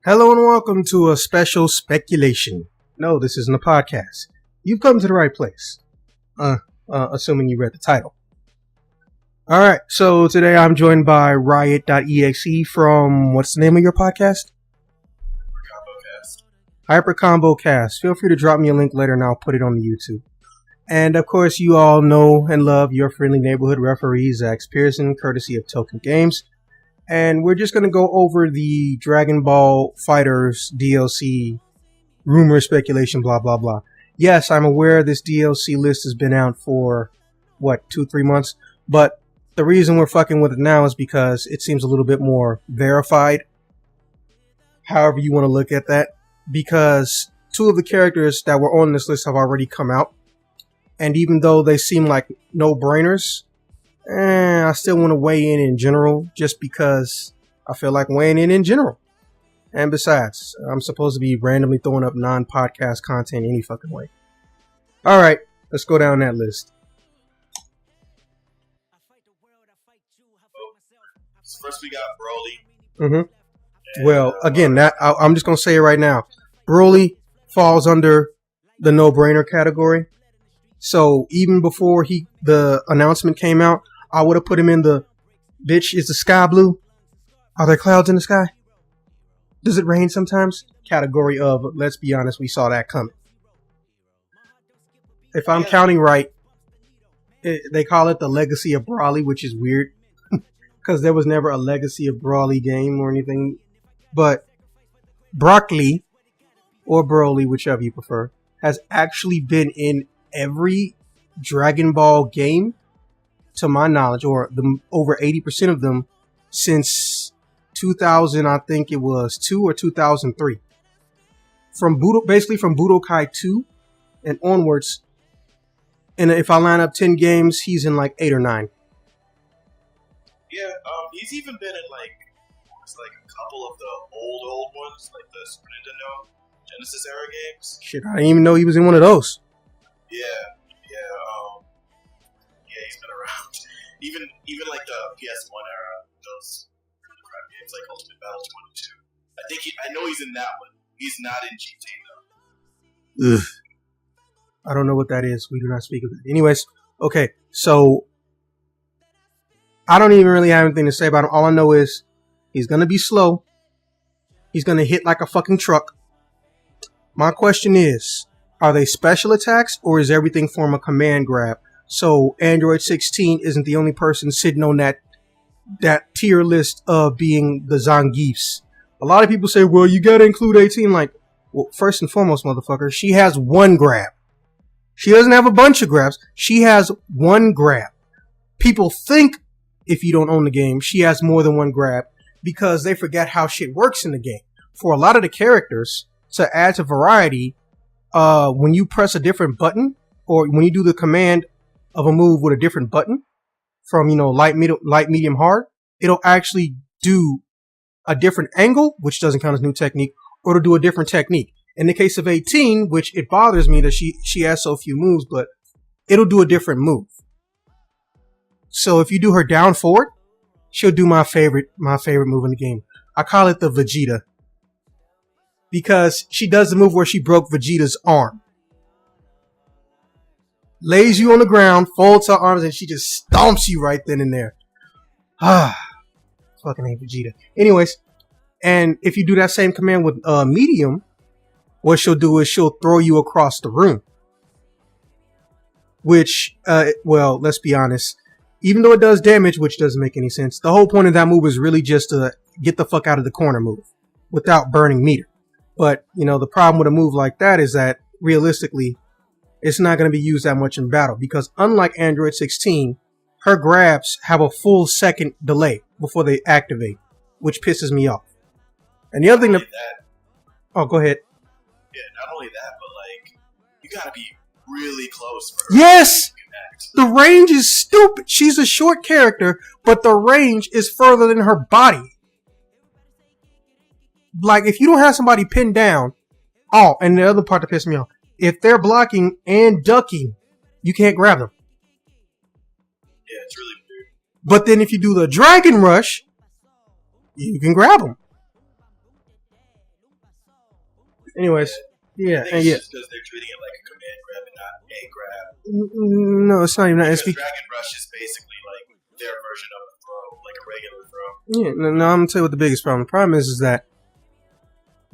Hello and welcome to a special speculation. No, this isn't a podcast. You've come to the right place. Assuming you read the title. Alright, so today I'm joined by Riot.exe from, what's the name of your podcast? Hyper Combo Cast. Feel free to drop me a link later and I'll put it on the YouTube. And of course you all know and love your friendly neighborhood referee, Zach Pearson, courtesy of Token Games. And we're just going to go over the Dragon Ball FighterZ DLC rumor, speculation, blah, blah, blah. Yes, I'm aware this DLC list has been out for, 2-3 months? But the reason we're fucking with it now is because it seems a little bit more verified. However you want to look at that. Because two of the characters that were on this list have already come out. And even though they seem like no-brainers, I still want to weigh in general, just because I feel like weighing in general. And besides, I'm supposed to be randomly throwing up non-podcast content any fucking way. Alright, let's go down that list. First we got Broly. Well, again, I'm just going to say it right now. Broly falls under the no-brainer category. So even before the announcement came out, I would have put him in the, bitch, is the sky blue? Are there clouds in the sky? Does it rain sometimes? Category of, let's be honest, we saw that coming. If I'm counting right, they call it the Legacy of Broly, which is weird. Because there was never a Legacy of Broly game or anything. But Broccoli, or Broly, whichever you prefer, has actually been in every Dragon Ball game, to my knowledge, or over 80% of them since 2000, I think it was 2 or 2003. Basically from Budokai 2 and onwards. And if I line up 10 games, he's in like 8 or 9. Yeah, he's even been in a couple of the old ones, like the Super Nintendo Genesis era games. Shit, I didn't even know he was in one of those. Yeah, he's been around. Even like the PS1 era, those crap games like Ultimate Battle 22. I know he's in that one. He's not in GT though. Ugh. I don't know what that is. We do not speak of it. Anyways, okay, so I don't even really have anything to say about him. All I know is he's gonna be slow. He's gonna hit like a fucking truck. My question is, are they special attacks or is everything from a command grab? So Android 16 isn't the only person sitting on that tier list of being the Zangiefs. A lot of people say, well, you gotta include 18. Like, well, first and foremost, motherfucker, she has one grab. She doesn't have a bunch of grabs. She has one grab. People think, if you don't own the game, she has more than one grab because they forget how shit works in the game. For a lot of the characters, to add to variety, when you press a different button, or when you do the command of a move with a different button, from, light, medium, hard, it'll actually do a different angle, which doesn't count as new technique, or to do a different technique. In the case of 18, which it bothers me that she has so few moves, but it'll do a different move. So if you do her down forward, she'll do my favorite move in the game. I call it the Vegeta. Because she does the move where she broke Vegeta's arm. Lays you on the ground, folds her arms, and she just stomps you right then and there. Fucking hate Vegeta. Anyways, and if you do that same command with medium, what she'll do is she'll throw you across the room. Which, well, let's be honest. Even though it does damage, which doesn't make any sense, the whole point of that move is really just to get the fuck out of the corner move without burning meter. But, the problem with a move like that is that, realistically, it's not going to be used that much in battle. Because unlike Android 16, her grabs have a full second delay before they activate, which pisses me off. And the other thing that... Oh, go ahead. Yeah, not only that, but, you gotta be really close for her. Yes! The range is stupid. She's a short character, but the range is further than her body. Like, if you don't have somebody pinned down, and the other part that pisses me off, if they're blocking and ducking, you can't grab them. Yeah, it's really weird. But then if you do the Dragon Rush, you can grab them. Anyways, yeah, I think and it's yeah. just because they're treating it like a command grab and not a grab. No, it's not even that. Because It's Dragon Rush is basically like their version of a throw, like a regular throw. yeah. No, I'm gonna tell you what the biggest problem. The problem is that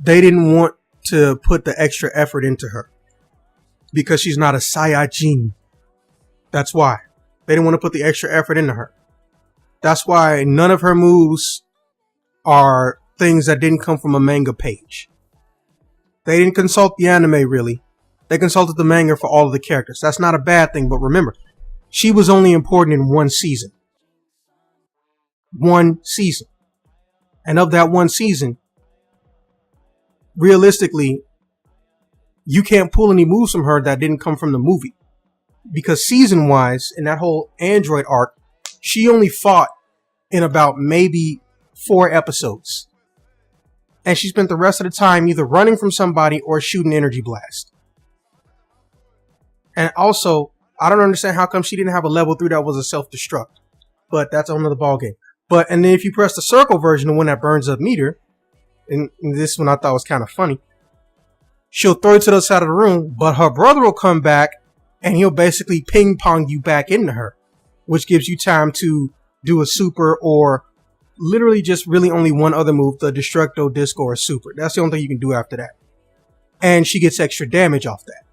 they didn't want to put the extra effort into her because she's not a Saiyajin. That's why they didn't want to put the extra effort into her. That's why none of her moves are things that didn't come from a manga page. They didn't consult the anime really. They consulted the manga for all of the characters. That's not a bad thing, but remember, she was only important in one season. One season. And of that one season, realistically, you can't pull any moves from her that didn't come from the movie. Because season-wise, in that whole Android arc, she only fought in about maybe 4 episodes. And she spent the rest of the time either running from somebody or shooting energy blast. And also, I don't understand how come she didn't have a level 3 that was a self-destruct. But that's another ballgame. And then if you press the circle version, the one that burns up meter, and this one I thought was kind of funny, she'll throw it to the other side of the room, but her brother will come back and he'll basically ping pong you back into her, which gives you time to do a super or literally just really only one other move, the Destructo, Disco, or Super. That's the only thing you can do after that. And she gets extra damage off that.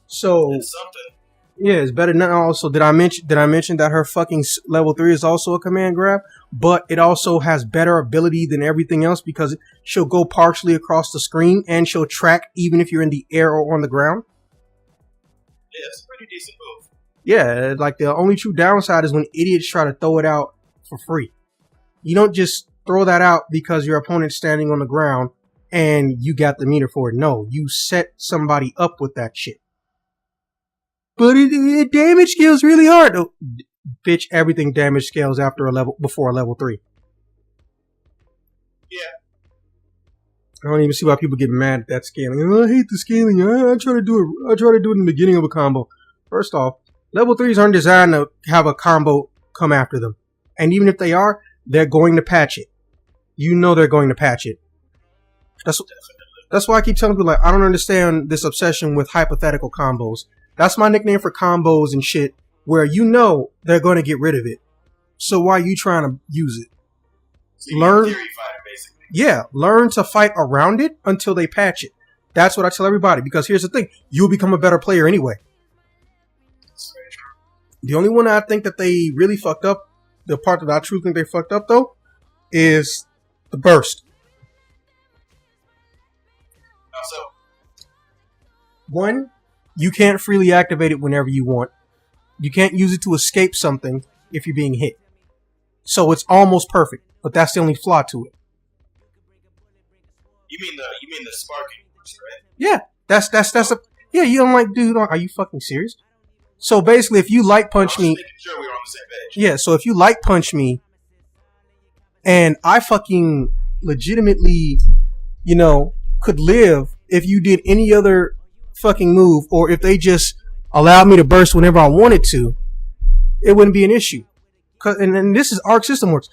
So, It's something. yeah, it's better than also. Did I mention that her fucking level 3 is also a command grab, but it also has better ability than everything else because she'll go partially across the screen and she'll track even if you're in the air or on the ground. Yeah, it's a pretty decent move. Yeah, like the only true downside is when idiots try to throw it out for free. You don't just throw that out because your opponent's standing on the ground and you got the meter for it. No, you set somebody up with that shit. But it damage scales really hard. Oh, bitch, everything damage scales before a level 3. Yeah. I don't even see why people get mad at that scaling. Oh, I hate the scaling. I try to do it in the beginning of a combo. First off, level 3s aren't designed to have a combo come after them. And even if they are, they're going to patch it. You know they're going to patch it. That's why I keep telling people, like, I don't understand this obsession with hypothetical combos. That's my nickname for combos and shit, where you know they're going to get rid of it. So why are you trying to use it? So learn theory fighter, basically. Yeah, learn to fight around it until they patch it. That's what I tell everybody, because here's the thing. You'll become a better player anyway. That's very true. The only one I think that they really fucked up, the part that I truly think they fucked up, though, is the burst. How so? One, you can't freely activate it whenever you want. You can't use it to escape something if you're being hit. So it's almost perfect, but that's the only flaw to it. You mean the sparking burst, right? Yeah, that's a yeah. You don't like, dude? Are you fucking serious? So basically, if you light punch me, making sure we were on the same page. yeah. So if you light punch me, and I fucking legitimately, could live if you did any other fucking move, or if they just allowed me to burst whenever I wanted to, it wouldn't be an issue. And this is Arc System Works.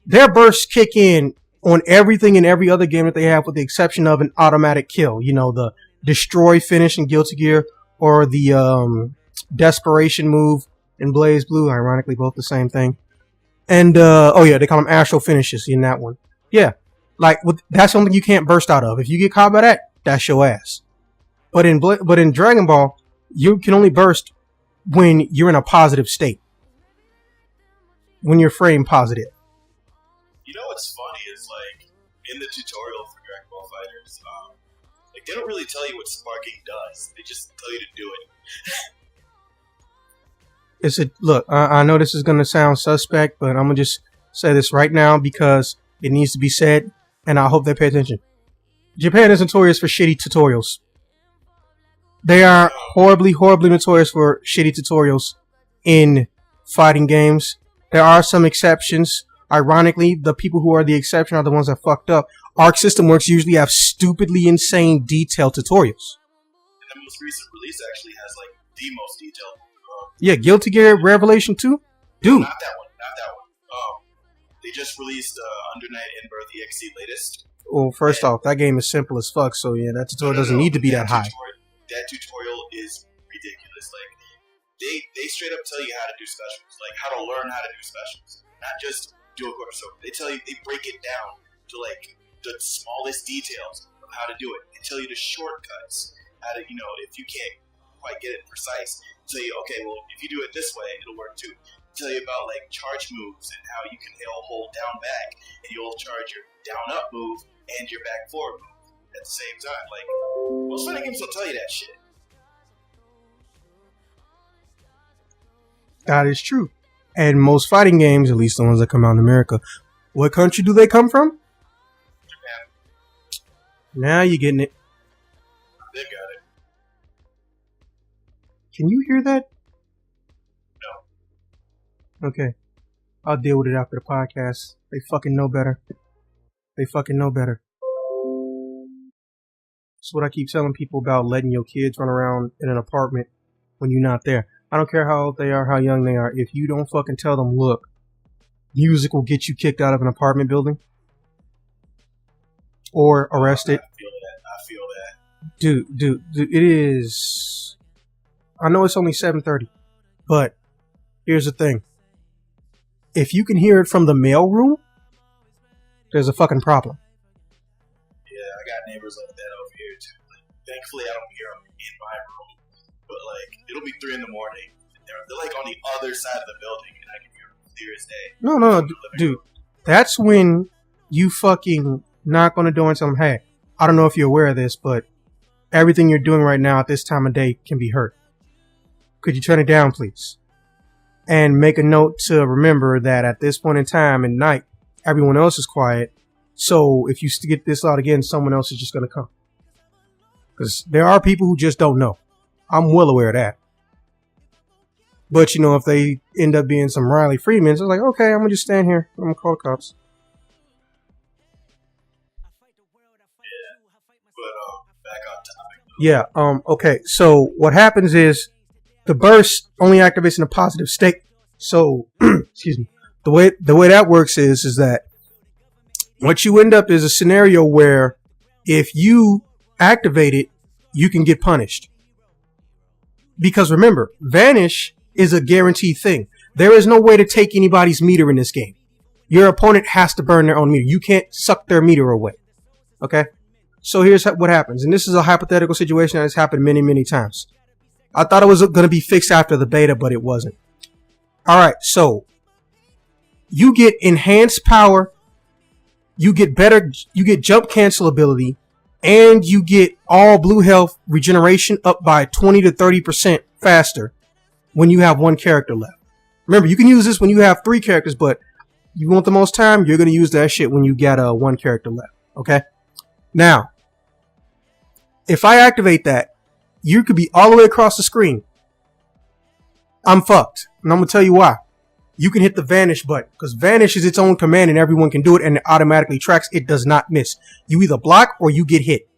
Their bursts kick in on everything in every other game that they have, with the exception of an automatic kill. The destroy finish in Guilty Gear, or the desperation move in Blaze Blue. Ironically, both the same thing. And they call them astral finishes in that one. Yeah, that's something you can't burst out of. If you get caught by that, that's your ass. But in Dragon Ball, you can only burst when you're in a positive state. When you're frame positive. You know what's funny is, in the tutorial for Dragon Ball FighterZ, they don't really tell you what sparking does. They just tell you to do it. Look, I know this is going to sound suspect, but I'm going to just say this right now because it needs to be said, and I hope they pay attention. Japan is notorious for shitty tutorials. They are horribly, horribly notorious for shitty tutorials in fighting games. There are some exceptions. Ironically, the people who are the exception are the ones that fucked up. Arc System Works usually have stupidly insane detailed tutorials. And the most recent release actually has, the most detailed. Yeah, Guilty Gear Revelation 2? Dude. Not that one. They just released Under Night and Birth EXE latest. Well, first off, that game is simple as fuck, so yeah, that tutorial doesn't need to be that high. That tutorial is ridiculous. Like, they straight up tell you how to do specials, like how to learn how to do specials, not just do a quarter circle. They break it down to like the smallest details of how to do it. They tell you the shortcuts, how to, if you can't quite get it precise, tell you, okay, well, if you do it this way, it'll work too. Tell you about like charge moves and how you can hold down back, and you'll charge your down up move and your back forward move at the same time. Like, most fighting games will tell you that shit. That is true. And most fighting games, at least the ones that come out in America, what country do they come from? Japan. Now you're getting it. They got it. Can you hear that? No. Okay. I'll deal with it after the podcast. They fucking know better. They fucking know better. That's what I keep telling people about letting your kids run around in an apartment when you're not there. I don't care how old they are, how young they are. If you don't fucking tell them, look, music will get you kicked out of an apartment building or arrested. I feel that. Dude, it is. I know it's only 7:30, but here's the thing. If you can hear it from the mail room, there's a fucking problem. Yeah, I got neighbors like that over here too. Like, thankfully, I don't hear them in my room, but like it'll be 3 a.m. They're like on the other side of the building, and I can hear them clear as day. No, dude. That's when you fucking knock on the door and tell them, hey, I don't know if you're aware of this, but everything you're doing right now at this time of day can be heard. Could you turn it down, please? And make a note to remember that at this point in time at night, everyone else is quiet. So if you get this out again, someone else is just going to come. Because there are people who just don't know. I'm well aware of that. But, if they end up being some Riley Freemans, it's like, okay, I'm going to just stand here. I'm going to call the cops. Back on topic. Yeah, okay. So what happens is the burst only activates in a positive state. So, excuse me. The way that works is that what you end up is a scenario where if you activate it, you can get punished. Because remember, vanish is a guaranteed thing. There is no way to take anybody's meter in this game. Your opponent has to burn their own meter. You can't suck their meter away. Okay? So here's what happens. And this is a hypothetical situation that has happened many, many times. I thought it was going to be fixed after the beta, but it wasn't. Alright, so you get enhanced power, you get jump cancel ability, and you get all blue health regeneration up by 20 to 30% faster when you have one character left. Remember, you can use this when you have 3 characters, but you want the most time, you're going to use that shit when you got 1 character left. Okay? Now, if I activate that, you could be all the way across the screen. I'm fucked. And I'm going to tell you why. You can hit the vanish button, because vanish is its own command and everyone can do it, and it automatically tracks. It does not miss. You either block or you get hit.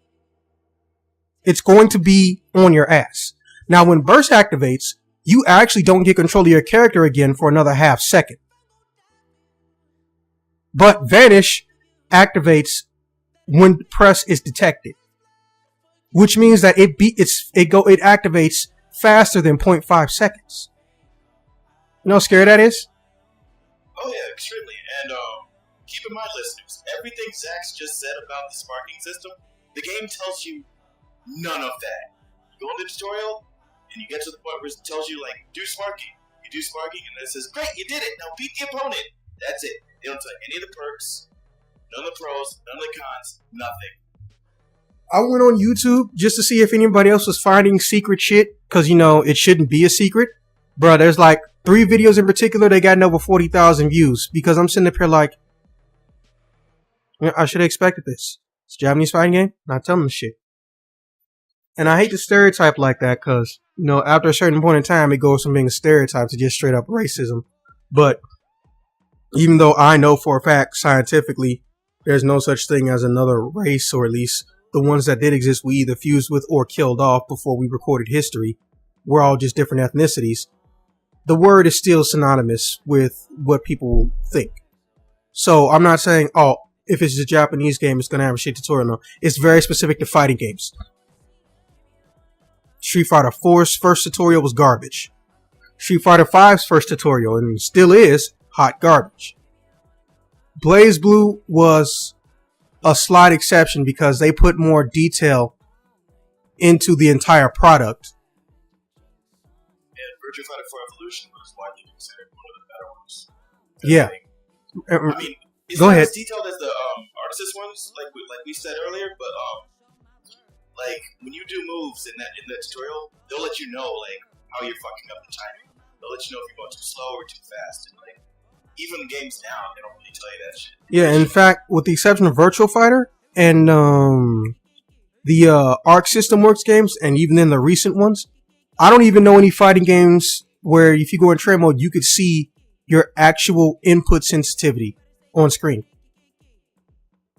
It's going to be on your ass. Now, when burst activates, you actually don't get control of your character again for another half second. But vanish activates when press is detected, which means that it activates faster than 0.5 seconds. You know how scary that is? Oh yeah, extremely. And keep in mind, listeners, everything Zach's just said about the sparking system, the game tells you none of that. You go into the tutorial, and you get to the point where it tells you, like, do sparking. You do sparking, and it says, great, you did it, now beat the opponent. That's it. They don't tell you any of the perks, none of the pros, none of the cons, nothing. I went on YouTube just to see if anybody else was finding secret shit, because, it shouldn't be a secret. Bruh, there's like 3 videos in particular, they got over 40,000 views, because I'm sitting up here like, I should have expected this. It's a Japanese fighting game, not telling them shit. And I hate the stereotype like that, because, after a certain point in time, it goes from being a stereotype to just straight up racism. But even though I know for a fact, scientifically, there's no such thing as another race, or at least the ones that did exist we either fused with or killed off before we recorded history. We're all just different ethnicities. The word is still synonymous with what people think. So I'm not saying, oh, if it's a Japanese game, it's going to have a shit tutorial. No, it's very specific to fighting games. Street Fighter 4's first tutorial was garbage. Street Fighter 5's first tutorial, and still is, hot garbage. Blaze Blue was a slight exception because they put more detail into the entire product. And Virtua Fighter 4 Evolution was widely considered one of the better ones. Yeah. I mean, it's go not ahead. as detailed as the Artists ones, like we said earlier, but like when you do moves in that tutorial, they'll let you know like how you're fucking up the timing. They'll let you know if you're going too slow or too fast, and like even games now, they don't really tell you that shit. Yeah, in fact, with the exception of Virtua Fighter and the Arc System Works games, and even in the recent ones, I don't even know any fighting games where if you go in trade mode, you could see your actual input sensitivity on screen.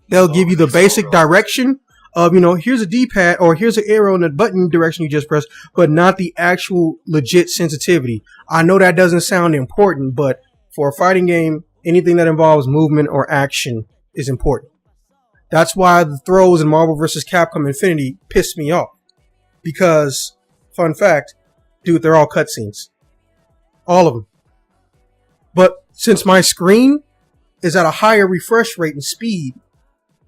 They'll give you the basic direction of, here's a D-pad or here's an arrow in the button direction you just press, but not the actual legit sensitivity. I know that doesn't sound important, but for a fighting game, anything that involves movement or action is important. That's why the throws in Marvel vs. Capcom Infinity pissed me off. Because, fun fact, dude, they're all cutscenes. All of them. But since my screen is at a higher refresh rate and speed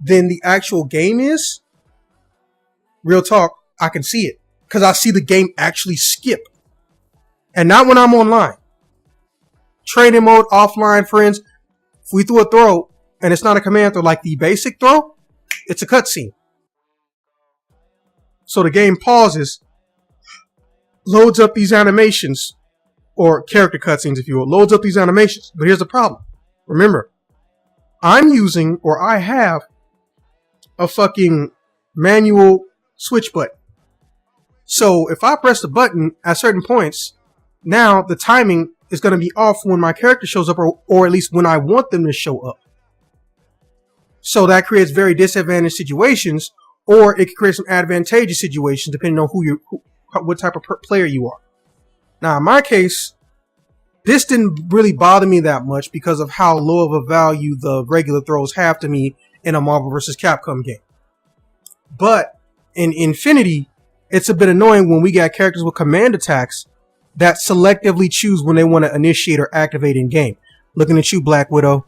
than the actual game is, real talk, I can see it. Because I see the game actually skip. And not when I'm online. Training mode, offline, friends. If we throw a throw and it's not a command throw like the basic throw, it's a cutscene. So the game pauses, loads up these animations, or character cutscenes if you will, loads up these animations. But here's the problem. Remember, I'm using, or I have, a fucking manual switch button. So if I press the button at certain points, now the timing is going to be off when my character shows up, or at least when I want them to show up. So that creates very disadvantaged situations, or it can create some advantageous situations depending on what type of player you are. Now, in my case, this didn't really bother me that much because of how low of a value the regular throws have to me in a Marvel vs. Capcom game. But in Infinity, it's a bit annoying when we got characters with command attacks that selectively choose when they want to initiate or activate in game. Looking at you, Black Widow.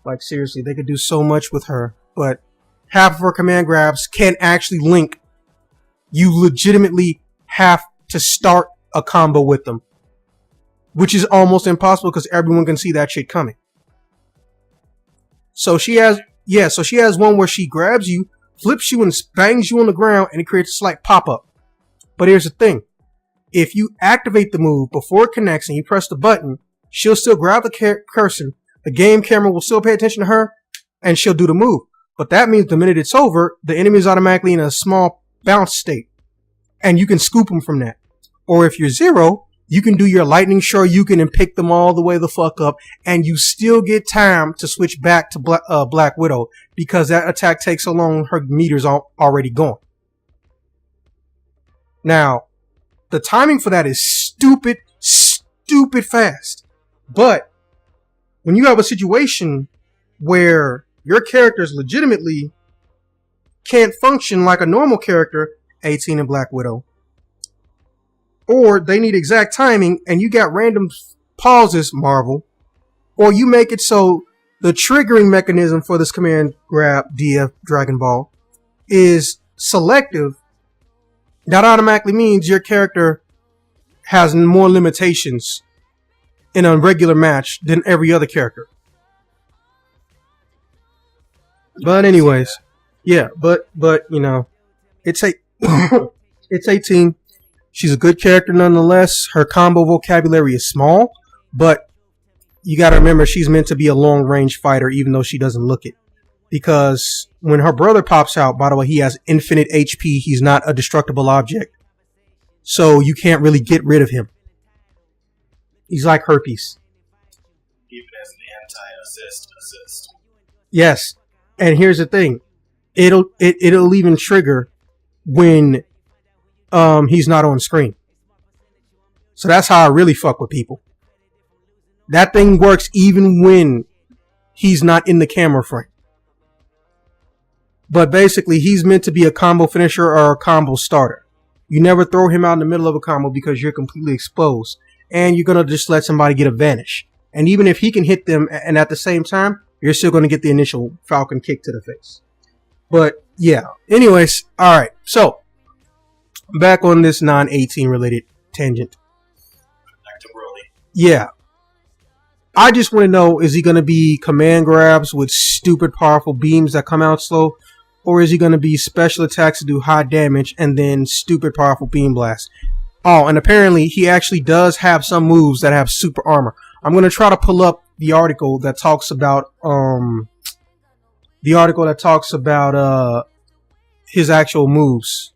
Like, seriously, they could do so much with her, but half of her command grabs can't actually link. You legitimately have to start a combo with them, which is almost impossible because everyone can see that shit coming. So she has one where she grabs you, flips you, and bangs you on the ground, and it creates a slight pop-up. But here's the thing. If you activate the move before it connects and you press the button, she'll still grab the cursor. The game camera will still pay attention to her, and she'll do the move. But that means the minute it's over, the enemy is automatically in a small bounce state. And you can scoop them from that. Or if you're zero, you can do your lightning shoryuken and pick them all the way the fuck up, and you still get time to switch back to Black Widow because that attack takes so long, her meter's already gone. Now, the timing for that is stupid fast. But when you have a situation where your characters legitimately can't function like a normal character, 18 and Black Widow, or they need exact timing and you got random pauses, Marvel, or you make it so the triggering mechanism for this command grab, DF, Dragon Ball, is selective, that automatically means your character has more limitations in a regular match than every other character. But anyways, yeah, but it's it's 18. She's a good character nonetheless. Her combo vocabulary is small, but you got to remember she's meant to be a long-range fighter, even though she doesn't look it. Because when her brother pops out, by the way, he has infinite HP. He's not a destructible object. So you can't really get rid of him. He's like herpes. Even as an anti-assist. Yes. And here's the thing. It'll even trigger when he's not on screen. So that's how I really fuck with people. That thing works even when he's not in the camera frame. But basically, he's meant to be a combo finisher or a combo starter. You never throw him out in the middle of a combo because you're completely exposed. And you're going to just let somebody get a vanish. And even if he can hit them and at the same time, you're still going to get the initial Falcon kick to the face. But yeah, anyways, all right. So back on this non-18 related tangent. Back to Broly. Yeah. I just want to know, is he going to be command grabs with stupid powerful beams that come out slow? Or is he going to be special attacks to do high damage and then stupid powerful beam blast? Oh, and apparently he actually does have some moves that have super armor. I'm going to try to pull up the article that talks about his actual moves.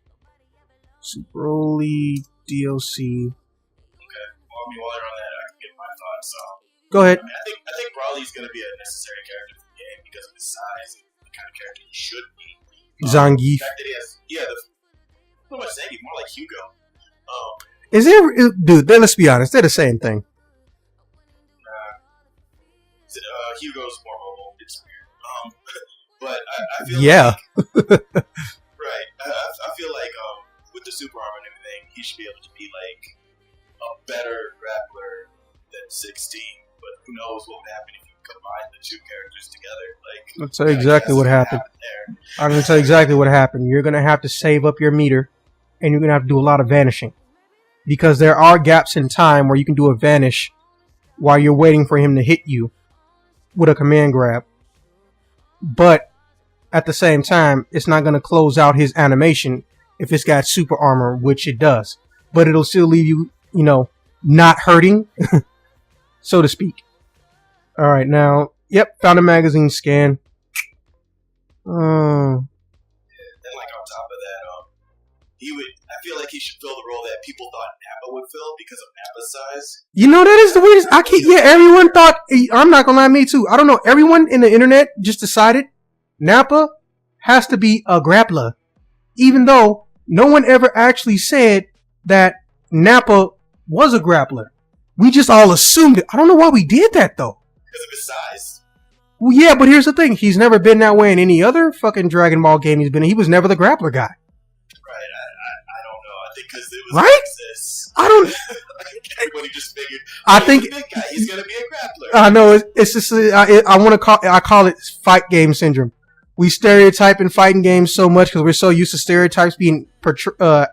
Broly DLC. Okay. Well, while you're on that, I can give my thoughts. Go ahead. I think Broly's going to be a necessary character for the game because of his size and the kind of character he should be. Zangief. The fact that he has, not much Zangief, more like Hugo. Is there, dude? Then let's be honest, they're the same thing. Hugo's more mobile. It's weird. But I feel yeah. like, right. I feel like with the super armor and everything, he should be able to be like a better grappler than 16. But who knows what would happen if you combine the two characters together? Like, I'll tell you exactly what happened. I'm going to tell you exactly what happened. You're going to have to save up your meter, and you're going to have to do a lot of vanishing. Because there are gaps in time where you can do a vanish while you're waiting for him to hit you with a command grab. But at the same time, it's not going to close out his animation if it's got super armor, which it does. But it'll still leave you, not hurting, so to speak. All right, now, yep, found a magazine scan. And like on top of that, I feel like he should fill the role that people thought Nappa would fill because of Nappa's size. That is the weirdest. Everyone thought, I'm not gonna lie, me too. I don't know. Everyone in the internet just decided Nappa has to be a grappler, even though no one ever actually said that Nappa was a grappler. We just all assumed it. I don't know why we did that though. Because of his size. Well, yeah, but here's the thing. He's never been that way in any other fucking Dragon Ball game he's been in. He was never the grappler guy. Right, I don't know. I think because it was right? Access. I don't... Everybody just figured, he's a big guy, he's going to be a grappler. I know. It's just... I call it fight game syndrome. We stereotype in fighting games so much because we're so used to stereotypes being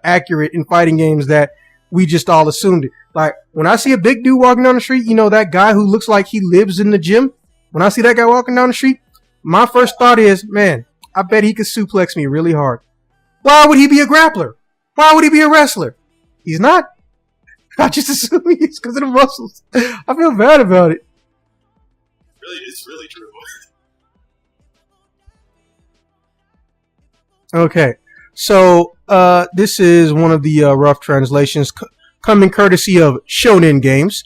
accurate in fighting games that we just all assumed it. Like, when I see a big dude walking down the street, that guy who looks like he lives in the gym, when I see that guy walking down the street, my first thought is, man, I bet he could suplex me really hard. Why would he be a grappler? Why would he be a wrestler? He's not. I just assume he's because of the muscles. I feel bad about it. Really, it's really true. Okay, so this is one of the rough translations coming courtesy of Shonen Games,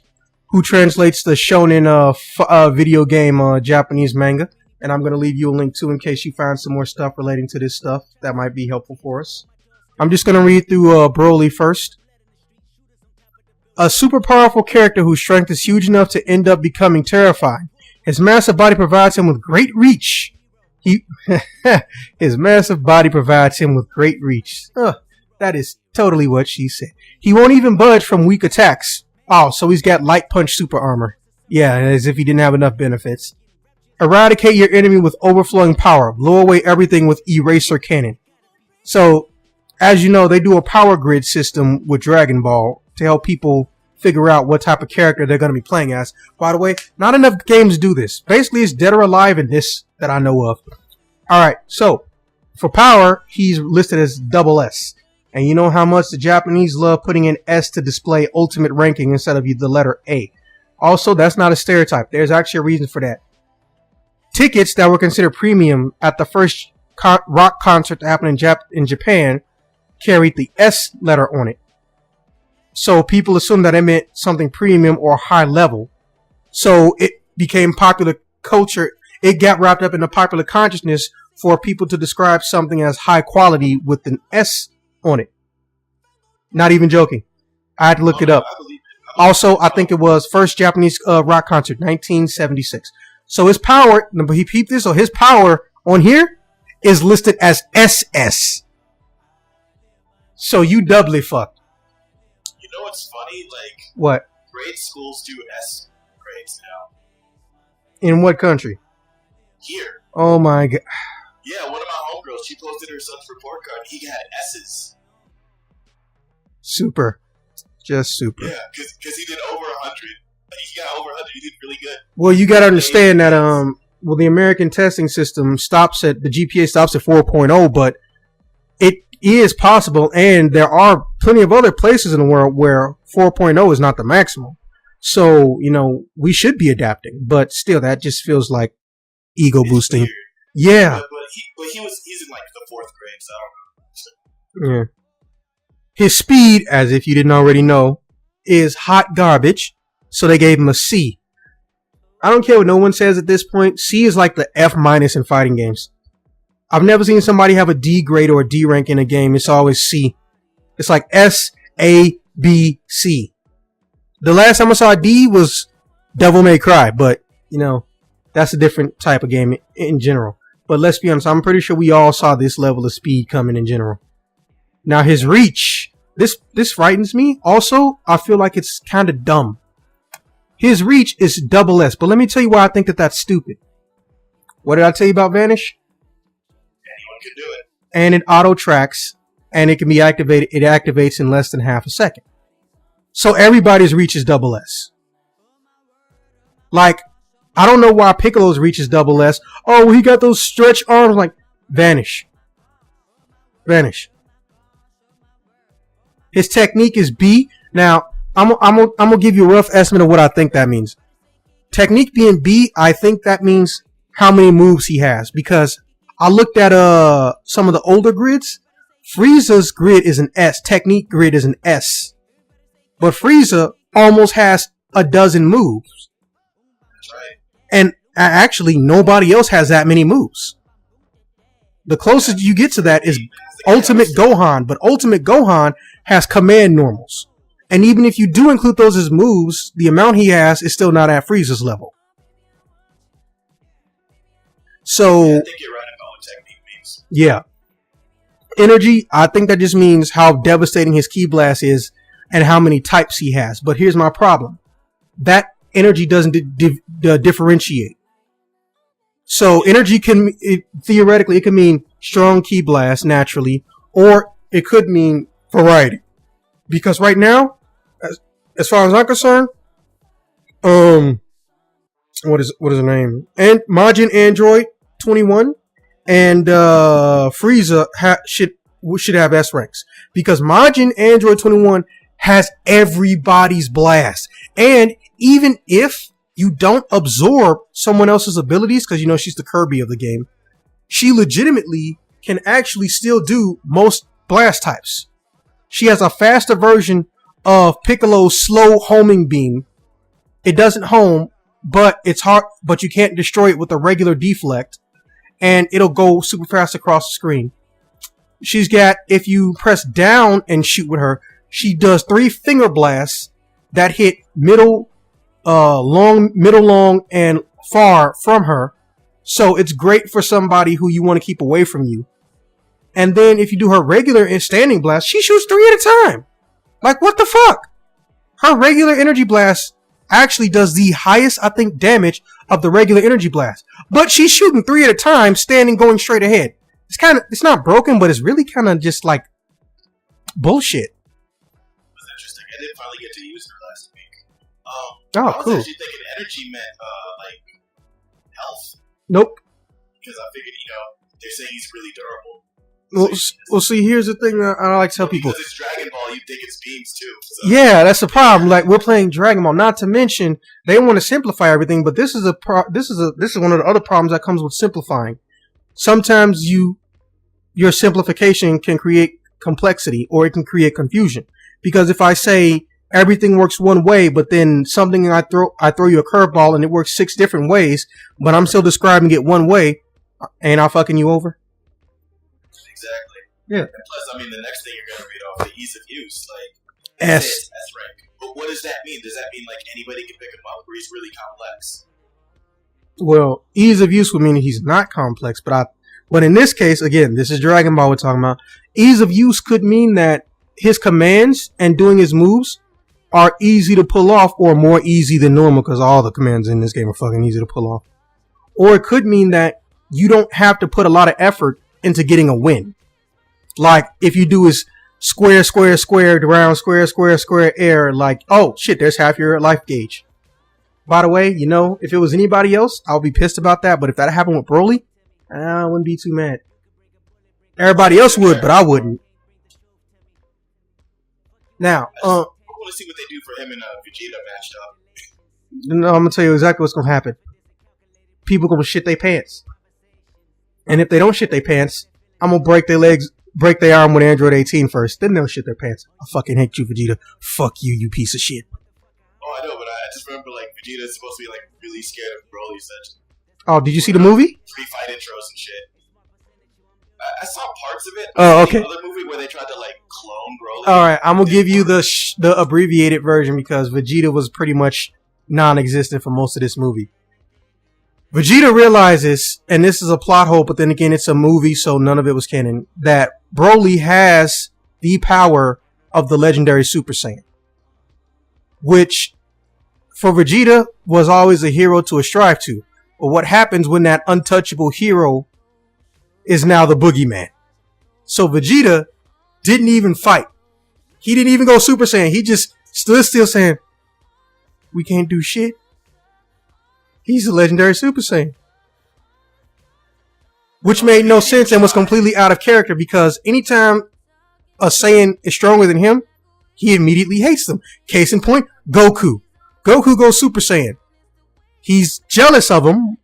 who translates the Shonen video game Japanese manga. And I'm going to leave you a link too in case you find some more stuff relating to this stuff that might be helpful for us. I'm just going to read through Broly first. A super powerful character whose strength is huge enough to end up becoming terrifying. His massive body provides him with great reach. His massive body provides him with great reach. That is totally what she said. He won't even budge from weak attacks. Oh, so he's got light punch super armor. Yeah, as if he didn't have enough benefits. Eradicate your enemy with overflowing power. Blow away everything with eraser cannon. So, as you know, they do a power grid system with Dragon Ball to help people figure out what type of character they're going to be playing as. By the way, not enough games do this. Basically, it's Dead or Alive in this that I know of. Alright, so, for power, he's listed as double S. And you know how much the Japanese love putting in S to display ultimate ranking instead of the letter A. Also, that's not a stereotype. There's actually a reason for that. Tickets that were considered premium at the first rock concert to happen in Japan carried the S letter on it. So people assumed that it meant something premium or high level. So it became popular culture. It got wrapped up in the popular consciousness for people to describe something as high quality with an S on it. Not even joking. I had to look it up. Also, I think it was first Japanese rock concert, 1976. So his power, he peeped this, so his power on here is listed as SS. So you doubly fucked. You know what's funny? Like, what? Grade schools do S grades now. In what country? Here. Oh my god. Yeah, one of my homegirls, she posted her son's report card. He had S's. Super. Just super. Yeah, because he did over 100. He got over 100. He did really good. Well, you got to understand that the American testing system stops at the GPA stops at 4.0, but it is possible, and there are plenty of other places in the world where 4.0 is not the maximum. So, we should be adapting, but still, that just feels like ego boosting. Weird. Yeah. But he's in like the 4th grade, so I don't know. Yeah. His speed, as if you didn't already know, is hot garbage. So they gave him a C. I don't care what no one says at this point. C is like the F- in fighting games. I've never seen somebody have a D grade or a D rank in a game. It's always C. It's like S, A, B, C. The last time I saw a D was Devil May Cry, but, that's a different type of game in general. But let's be honest, I'm pretty sure we all saw this level of speed coming in general. Now his reach, this frightens me. Also, I feel like it's kind of dumb. His reach is double S, but let me tell you why I think that that's stupid. What did I tell you about Vanish? Anyone can do it. And it auto tracks, and it can be activated. It activates in less than half a second. So everybody's reach is double S. Like, I don't know why Piccolo's reach is double S. Oh, he got those stretch arms. Like, Vanish. His technique is B. Now, I'm gonna give you a rough estimate of what I think that means. Technique being B, I think that means how many moves he has. Because I looked at some of the older grids. Frieza's grid is an S. Technique grid is an S. But Frieza almost has a dozen moves. That's right. And actually, nobody else has that many moves. The closest you get to that is Ultimate Gohan. But Ultimate Gohan has command normals. And even if you do include those as moves, the amount he has is still not at Frieza's level. So, I think you're right about what technique means. Yeah. Energy, I think that just means how devastating his Ki Blast is and how many types he has. But here's my problem. That energy doesn't differentiate. So energy theoretically, it can mean strong Ki Blast naturally, or it could mean variety. Because right now, as far as I'm concerned, what is her name? And Majin Android 21 and Frieza should have S ranks, because Majin Android 21 has everybody's blast. And even if you don't absorb someone else's abilities, because she's the Kirby of the game, she legitimately can actually still do most blast types. She has a faster version of Piccolo's slow homing beam. It doesn't home, but it's hard, but you can't destroy it with a regular deflect, and it'll go super fast across the screen. She's got, if you press down and shoot with her, she does 3 finger blasts that hit middle, long, and far from her. So it's great for somebody who you want to keep away from you. And then if you do her regular and standing blast, she shoots 3 at a time. Like, what the fuck? Her regular energy blast actually does the highest, I think, damage of the regular energy blast. But she's shooting 3 at a time, standing, going straight ahead. It's not broken, but it's really kind of just like bullshit. It was interesting. I did finally get to use her last week. Oh, I was cool. actually thinking energy meant, like, health. Nope. Because I figured, they're saying he's really durable. Well, see, here's the thing that I like to tell people. Because it's Dragon Ball, you think it's beams too. So. Yeah, that's the problem. Like, we're playing Dragon Ball. Not to mention, they want to simplify everything, but this is one of the other problems that comes with simplifying. Sometimes your simplification can create complexity, or it can create confusion. Because if I say everything works one way, but then something I throw you a curveball and it works 6 different ways, but I'm still describing it one way, ain't I fucking you over? Exactly. Yeah. And plus, the next thing you're going to read off the ease of use, like S rank. But what does that mean? Does that mean like anybody can pick him up, or he's really complex? Well, ease of use would mean he's not complex, but in this case, again, this is Dragon Ball we're talking about. Ease of use could mean that his commands and doing his moves are easy to pull off, or more easy than normal, because all the commands in this game are fucking easy to pull off. Or it could mean that you don't have to put a lot of effort into getting a win. Like, if you do his square, square, square, round, square, square, square, air, like, oh, shit, there's half your life gauge. By the way, you know, if it was anybody else, I'll be pissed about that, but if that happened with Broly, I wouldn't be too mad. Everybody else would, but I wouldn't. Now, I want to see what they do for him and Vegeta matched up. No, I'm gonna tell you exactly what's gonna happen. People gonna shit their pants, and if they don't shit their pants, I'm gonna break their legs, break their arm with Android 18 first. Then they'll shit their pants. I fucking hate you, Vegeta. Fuck you, you piece of shit. Oh, I know, but I just remember like Vegeta's supposed to be like really scared of Broly. Such. Oh, did you see the movie? Free fight intros and shit. I saw parts of it. Oh, okay. Another movie where they tried to like clone Broly. All right, I'm gonna give you the abbreviated version because Vegeta was pretty much non-existent for most of this movie. Vegeta realizes, and this is a plot hole, but then again, it's a movie, so none of it was canon, that Broly has the power of the legendary Super Saiyan, which for Vegeta was always a hero to strive to. But what happens when that untouchable hero is now the boogeyman? So Vegeta didn't even fight. He didn't even go Super Saiyan. He just stood still saying, we can't do shit. He's a legendary Super Saiyan. Which made no sense and was completely out of character because anytime a Saiyan is stronger than him, he immediately hates them. Case in point, Goku. Goku goes Super Saiyan. He's jealous of him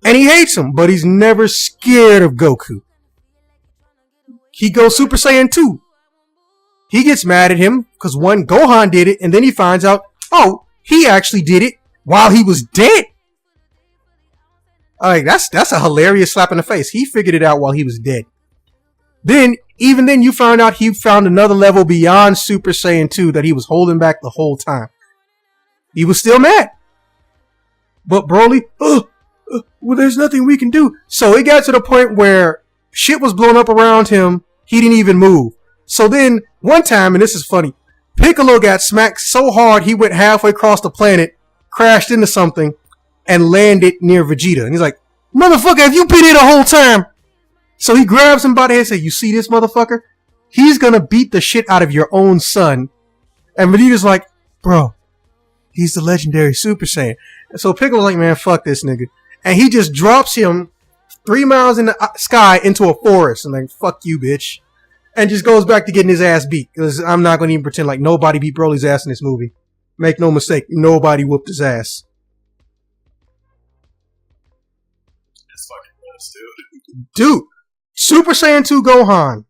and he hates him, but he's never scared of Goku. He goes Super Saiyan 2. He gets mad at him because one, Gohan did it, and then he finds out, oh, he actually did it while he was dead. Like, that's a hilarious slap in the face. He figured it out while he was dead. Then, even then, you found out he found another level beyond Super Saiyan 2 that he was holding back the whole time. He was still mad. But Broly, well, there's nothing we can do. So it got to the point where shit was blown up around him. He didn't even move. So then, one time, and this is funny, Piccolo got smacked so hard he went halfway across the planet, crashed into something, and landed near Vegeta. And he's like, motherfucker, have you been here the whole time? So he grabs him by the head and says, you see this motherfucker? He's gonna beat the shit out of your own son. And Vegeta's like, bro, he's the legendary Super Saiyan. And so Piccolo's like, man, fuck this nigga. And he just drops him 3 miles in the sky into a forest. And like, fuck you, bitch. And just goes back to getting his ass beat. Because I'm not going to even pretend like nobody beat Broly's ass in this movie. Make no mistake, nobody whooped his ass. That's fucking gross, dude. Dude, Super Saiyan 2 Gohan.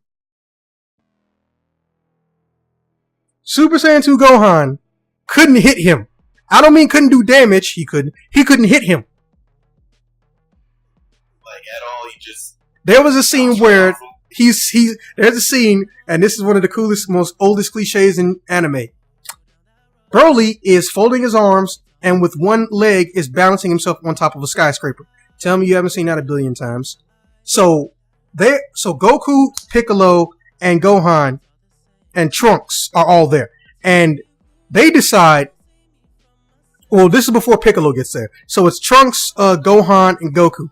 Super Saiyan 2 Gohan couldn't hit him. I don't mean couldn't do damage. He couldn't hit him. Like, at all, he just... There was a scene where there's a scene, and this is one of the coolest, most oldest cliches in anime. Broly is folding his arms and with one leg is balancing himself on top of a skyscraper. Tell me you haven't seen that a billion times. So Goku, Piccolo, and Gohan and Trunks are all there. And they decide, well, this is before Piccolo gets there. So it's Trunks, Gohan, and Goku.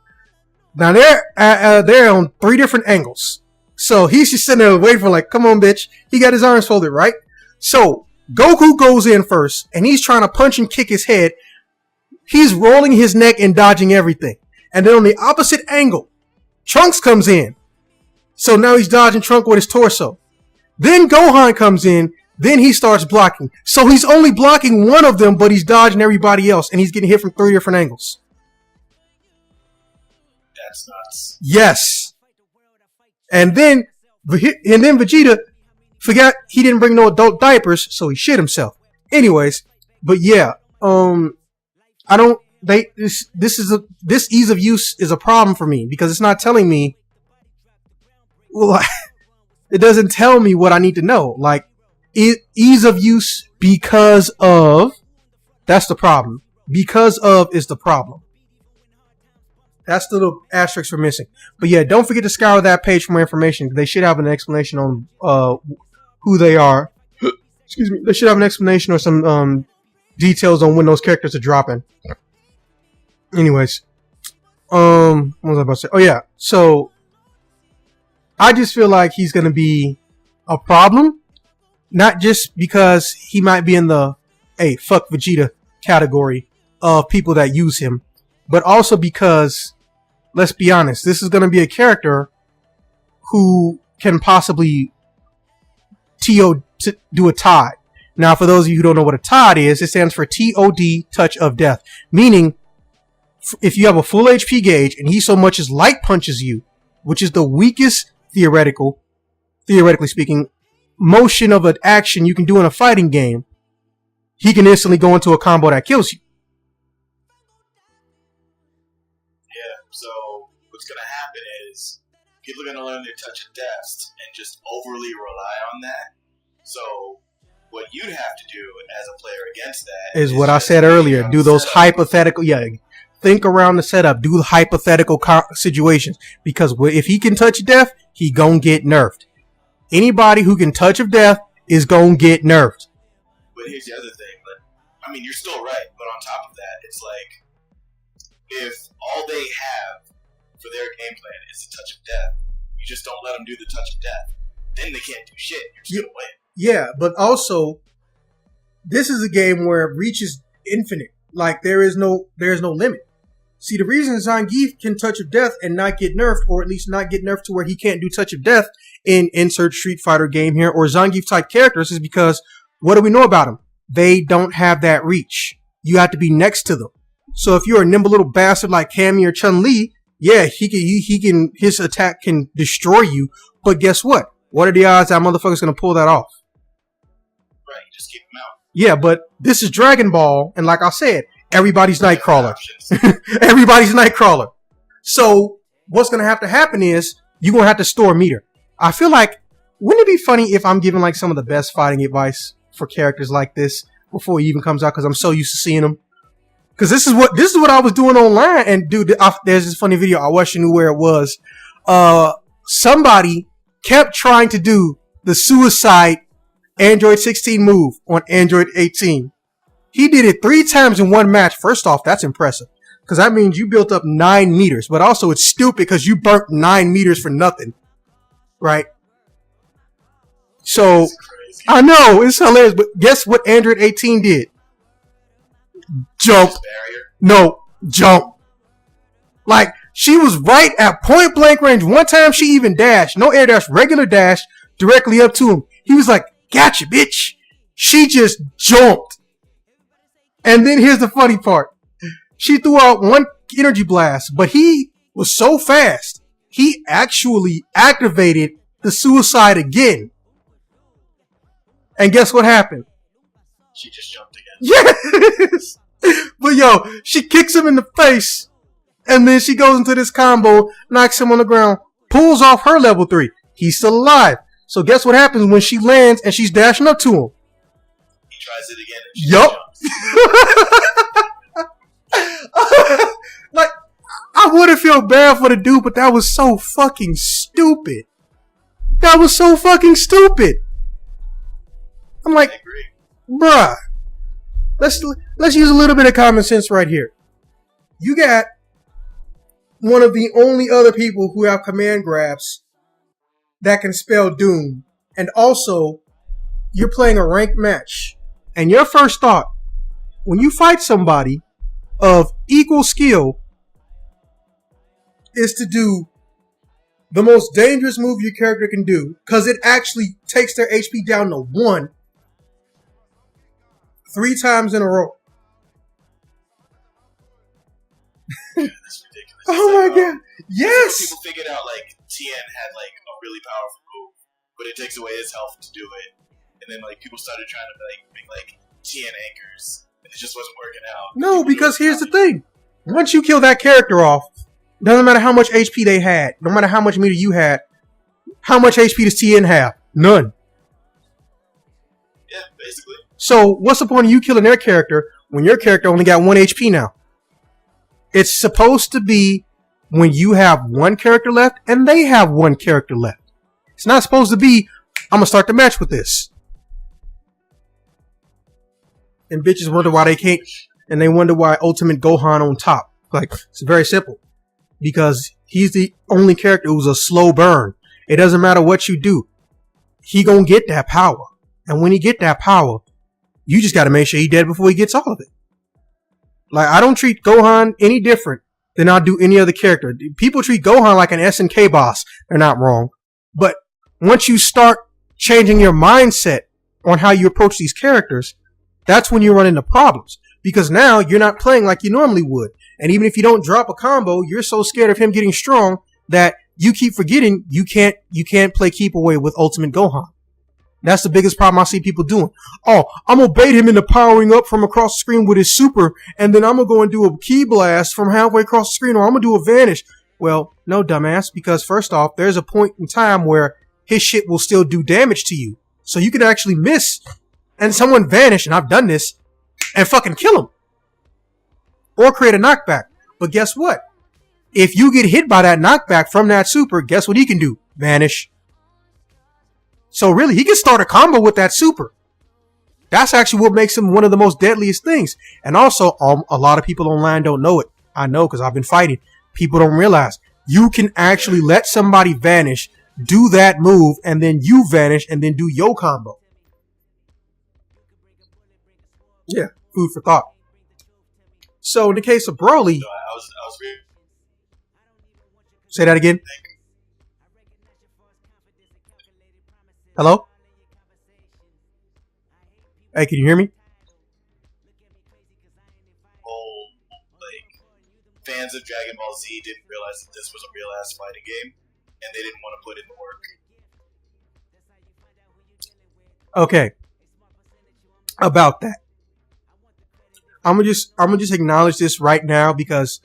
Now they're on 3 different angles. So he's just sitting there waiting for like, come on, bitch. He got his arms folded, right? So Goku goes in first, and he's trying to punch and kick his head. He's rolling his neck and dodging everything. And then on the opposite angle, Trunks comes in. So now he's dodging Trunks with his torso. Then Gohan comes in. Then he starts blocking. So he's only blocking one of them, but he's dodging everybody else. And he's getting hit from 3 different angles. That's nuts. Yes. And then Vegeta forgot he didn't bring no adult diapers, so he shit himself. Anyways, but yeah, this ease of use is a problem for me because it's not telling me. Well, it doesn't tell me what I need to know. Like ease of use because of. That's the problem. because of is the problem. That's the little asterisk we're missing. But yeah, don't forget to scour that page for more information. They should have an explanation on who they are. Excuse me. They should have an explanation or some details on when those characters are dropping. Anyways, what was I about to say? Oh yeah, so I just feel like he's gonna be a problem, not just because he might be in the "hey, fuck Vegeta" category of people that use him, but also because, let's be honest, this is gonna be a character who can possibly do a TOD. Now, for those of you who don't know what a TOD is, it stands for TOD, Touch of Death, meaning if you have a full HP gauge and he so much as light punches you, which is the weakest theoretically speaking, motion of an action you can do in a fighting game, he can instantly go into a combo that kills you. Yeah, so what's going to happen is people are going to learn their touch of death and just overly rely on that. So what you'd have to do as a player against that is what I said earlier. Do those hypothetical, think around the setup. Do the hypothetical situations, because if he can touch death, he gonna get nerfed. Anybody who can touch of death is gonna get nerfed. But here's the other thing. But I mean, you're still right. But on top of that, it's like if all they have for their game plan is the touch of death, you just don't let them do the touch of death. Then they can't do shit. You're just gonna win. Yeah, but also, this is a game where reach is infinite. Like there is no limit. See, the reason Zangief can touch of death and not get nerfed, or at least not get nerfed to where he can't do touch of death in insert Street Fighter game here, or Zangief type characters, is because what do we know about them? They don't have that reach. You have to be next to them. So if you're a nimble little bastard like Cammy or Chun-Li, yeah, his attack can destroy you. But guess what? What are the odds that motherfucker's gonna pull that off? Right, just keep him out. Yeah, but this is Dragon Ball, and like I said, everybody's Nightcrawler. Everybody's Nightcrawler. So what's going to have to happen is you're going to have to store meter. I feel like, wouldn't it be funny if I'm giving like some of the best fighting advice for characters like this before he even comes out, because I'm so used to seeing them. Because this is what I was doing online, and dude, there's this funny video. I wish I knew where it was. Somebody kept trying to do the suicide Android 16 move on Android 18. He did it 3 times in one match. First off, that's impressive, because that means you built up 9 meters. But also, it's stupid because you burnt 9 meters for nothing, right? So, I know, it's hilarious. But guess what Android 18 did? Jump. No, jump. Like, she was right at point blank range. One time she even dashed. No air dash, regular dash, directly up to him. He was like, gotcha, bitch. She just jumped. And then here's the funny part. She threw out one energy blast, but he was so fast, he actually activated the suicide again. And guess what happened? She just jumped again. Yes! But yo, she kicks him in the face, and then she goes into this combo, knocks him on the ground, pulls off her level 3. He's still alive. So guess what happens when she lands and she's dashing up to him? He tries it again and she jumps. Like, I wouldn't feel bad for the dude, but that was so fucking stupid. That was so fucking stupid. I'm like, bruh, let's use a little bit of common sense right here. You got one of the only other people who have command grabs that can spell doom, and also you're playing a ranked match, and your first thought when you fight somebody of equal skill is to do the most dangerous move your character can do, because it actually takes their HP down to 1 3 times in a row. That's ridiculous. Oh my god. Yes! People figured out like Tien had like a really powerful move, but it takes away his health to do it. And then like people started trying to like make like Tien anchors, and it just wasn't working out. No, because here's the thing. Once you kill that character off, doesn't matter how much HP they had, no matter how much meter you had, how much HP does Tien have? None. Yeah, basically. So what's the point of you killing their character when your character only got 1 HP now. It's supposed to be when you have 1 character left and they have 1 character left. It's not supposed to be, I'm going to start the match with this. And bitches wonder why they can't, and they wonder why Ultimate Gohan on top. Like, it's very simple. Because he's the only character who's a slow burn. It doesn't matter what you do. He gonna get that power. And when he get that power, you just gotta make sure he dead before he gets all of it. Like, I don't treat Gohan any different than I do any other character. People treat Gohan like an SNK boss. They're not wrong. But once you start changing your mindset on how you approach these characters, that's when you run into problems. Because now you're not playing like you normally would. And even if you don't drop a combo, you're so scared of him getting strong that you keep forgetting you can't play keep away with Ultimate Gohan. That's the biggest problem I see people doing. Oh, I'm gonna bait him into powering up from across the screen with his super, and then I'm gonna go and do a ki blast from halfway across the screen, or I'm gonna do a vanish. Well, no, dumbass, because first off, there's a point in time where his shit will still do damage to you. So you can actually miss and someone vanish, and I've done this, and fucking kill him. Or create a knockback. But guess what? If you get hit by that knockback from that super, guess what he can do? Vanish. So really, he can start a combo with that super. That's actually what makes him one of the most deadliest things. And also, a lot of people online don't know it. I know because I've been fighting. People don't realize you can actually let somebody vanish, do that move, and then you vanish, and then do your combo. Yeah, food for thought. So in the case of Broly, No, I was really say that again. Hello? Hey, can you hear me? old, fans of Dragon Ball Z didn't realize that this was a real ass fighting game, and they didn't want to put in the work. Okay. About that. I'm gonna just acknowledge this right now because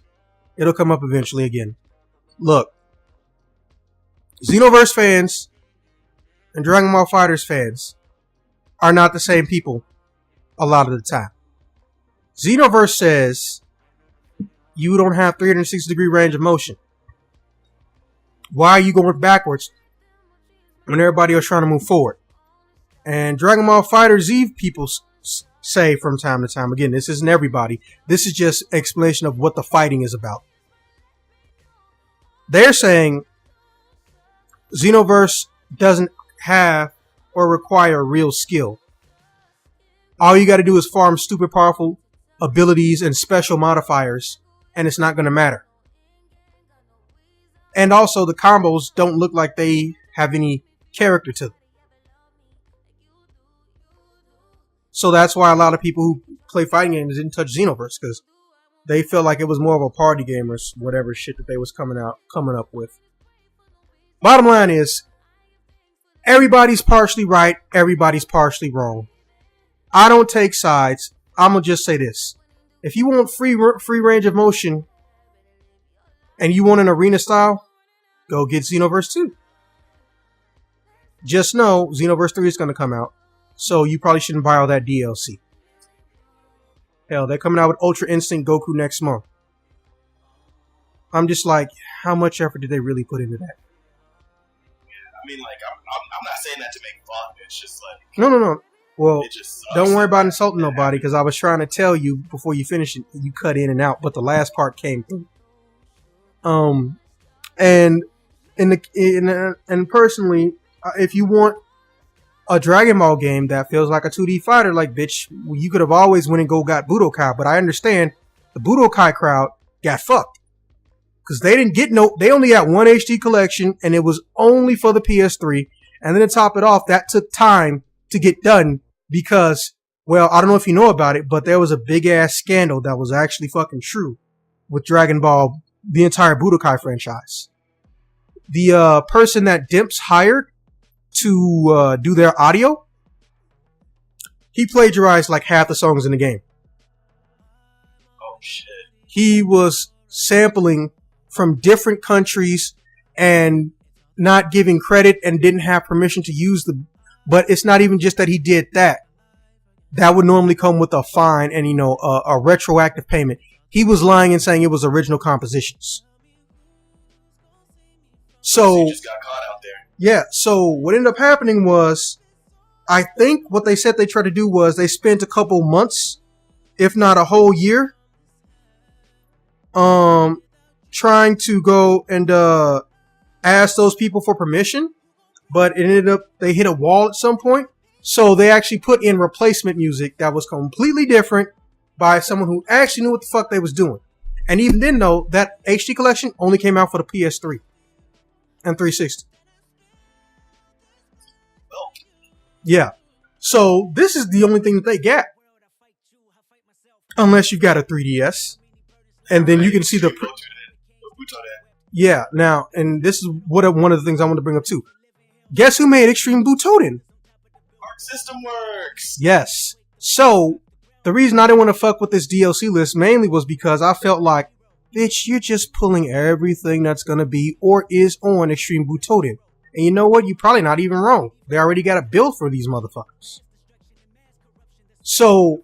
it'll come up eventually again. Look, Xenoverse fans and Dragon Ball FighterZ fans are not the same people a lot of the time. Xenoverse says you don't have 360-degree range of motion. Why are you going backwards when everybody else trying to move forward? And Dragon Ball FighterZ people say from time to time, again, this isn't everybody. This is just explanation of what the fighting is about. They're saying Xenoverse doesn't have or require real skill. All you got to do is farm stupid powerful abilities and special modifiers, and it's not going to matter. And also, the combos don't look like they have any character to them. So that's why a lot of people who play fighting games didn't touch Xenoverse, because they felt like it was more of a party game or whatever shit that they was coming up with. Bottom line is, everybody's partially right, everybody's partially wrong. I don't take sides. I'm gonna just say this: if you want free range of motion and you want an arena style, go get Xenoverse 2. Just know Xenoverse 3 is gonna come out. So you probably shouldn't buy all that DLC. Hell, they're coming out with Ultra Instinct Goku next month. I'm just like, how much effort did they really put into that? Yeah, I mean, I'm not saying that to make fun. It's just like No. Well, it just sucks. don't worry about insulting nobody, because I was trying to tell you before you finish it. You cut in and out, but the last part came through. And personally, if you want a Dragon Ball game that feels like a 2D fighter, like, bitch, you could have always went and got Budokai, but I understand the Budokai crowd got fucked. Because they didn't get they only got one HD collection, and it was only for the PS3, and then to top it off, that took time to get done, because, well, I don't know if you know about it, but there was a big ass scandal that was actually fucking true with Dragon Ball, the entire Budokai franchise. The person that Dimps hired to do their audio, he plagiarized like half the songs in the game. Oh shit. He was sampling from different countries and not giving credit and didn't have permission to use the. But it's not even just that he did that. that would normally come with a fine and, a retroactive payment. He was lying and saying it was original compositions. So he just got caught out there. Yeah. So what ended up happening was, I think what they said they tried to do was they spent a couple months, if not a whole year, trying to go and ask those people for permission, but it ended up they hit a wall at some point. So they actually put in replacement music that was completely different by someone who actually knew what the fuck they was doing. And even then, though, that HD collection only came out for the PS3 and 360. Oh. Yeah. So this is the only thing that they got. Unless you've got a 3DS. And then you can see the... Yeah, now, and this is one of the things I want to bring up too. Guess who made Extreme Butoden? Arc System Works! Yes. So, the reason I didn't want to fuck with this DLC list mainly was because I felt like, bitch, you're just pulling everything that's going to be or is on Extreme Butoden. And you know what? You're probably not even wrong. They already got a build for these motherfuckers. So,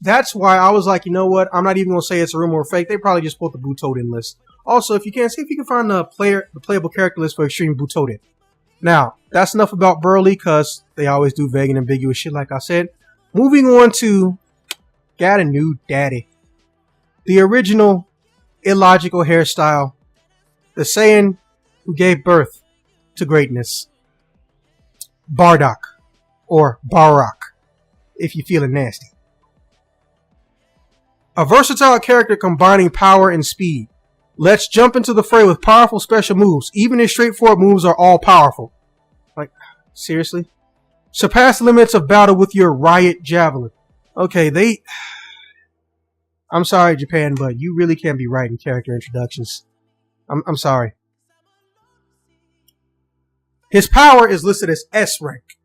that's why I was like, you know what? I'm not even going to say it's a rumor or fake. They probably just pulled the Butoden list. Also, if you can, see if you can find the playable character list for Extreme Butoden. Now, that's enough about Burly, because they always do vague and ambiguous shit, like I said. Moving on to got a new daddy. The original illogical hairstyle. The Saiyan who gave birth to greatness. Bardock. Or Barrock, if you're feeling nasty. A versatile character combining power and speed. Let's jump into the fray with powerful special moves. Even his straightforward moves are all powerful. Like, seriously? Surpass the limits of battle with your Riot Javelin. Okay, I'm sorry, Japan, but you really can't be writing character introductions. I'm sorry. His power is listed as S rank,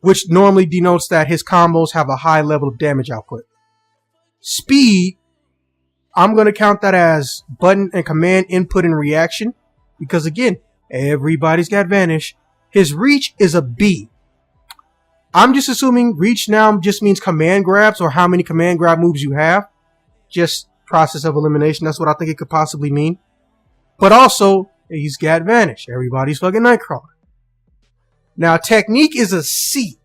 which normally denotes that his combos have a high level of damage output. Speed, I'm going to count that as button and command input and reaction, because again, everybody's got Vanish. His reach is a B. I'm just assuming reach now just means command grabs or how many command grab moves you have. Just process of elimination. That's what I think it could possibly mean. But also, he's got Vanish. Everybody's fucking Nightcrawler. Now, technique is a C.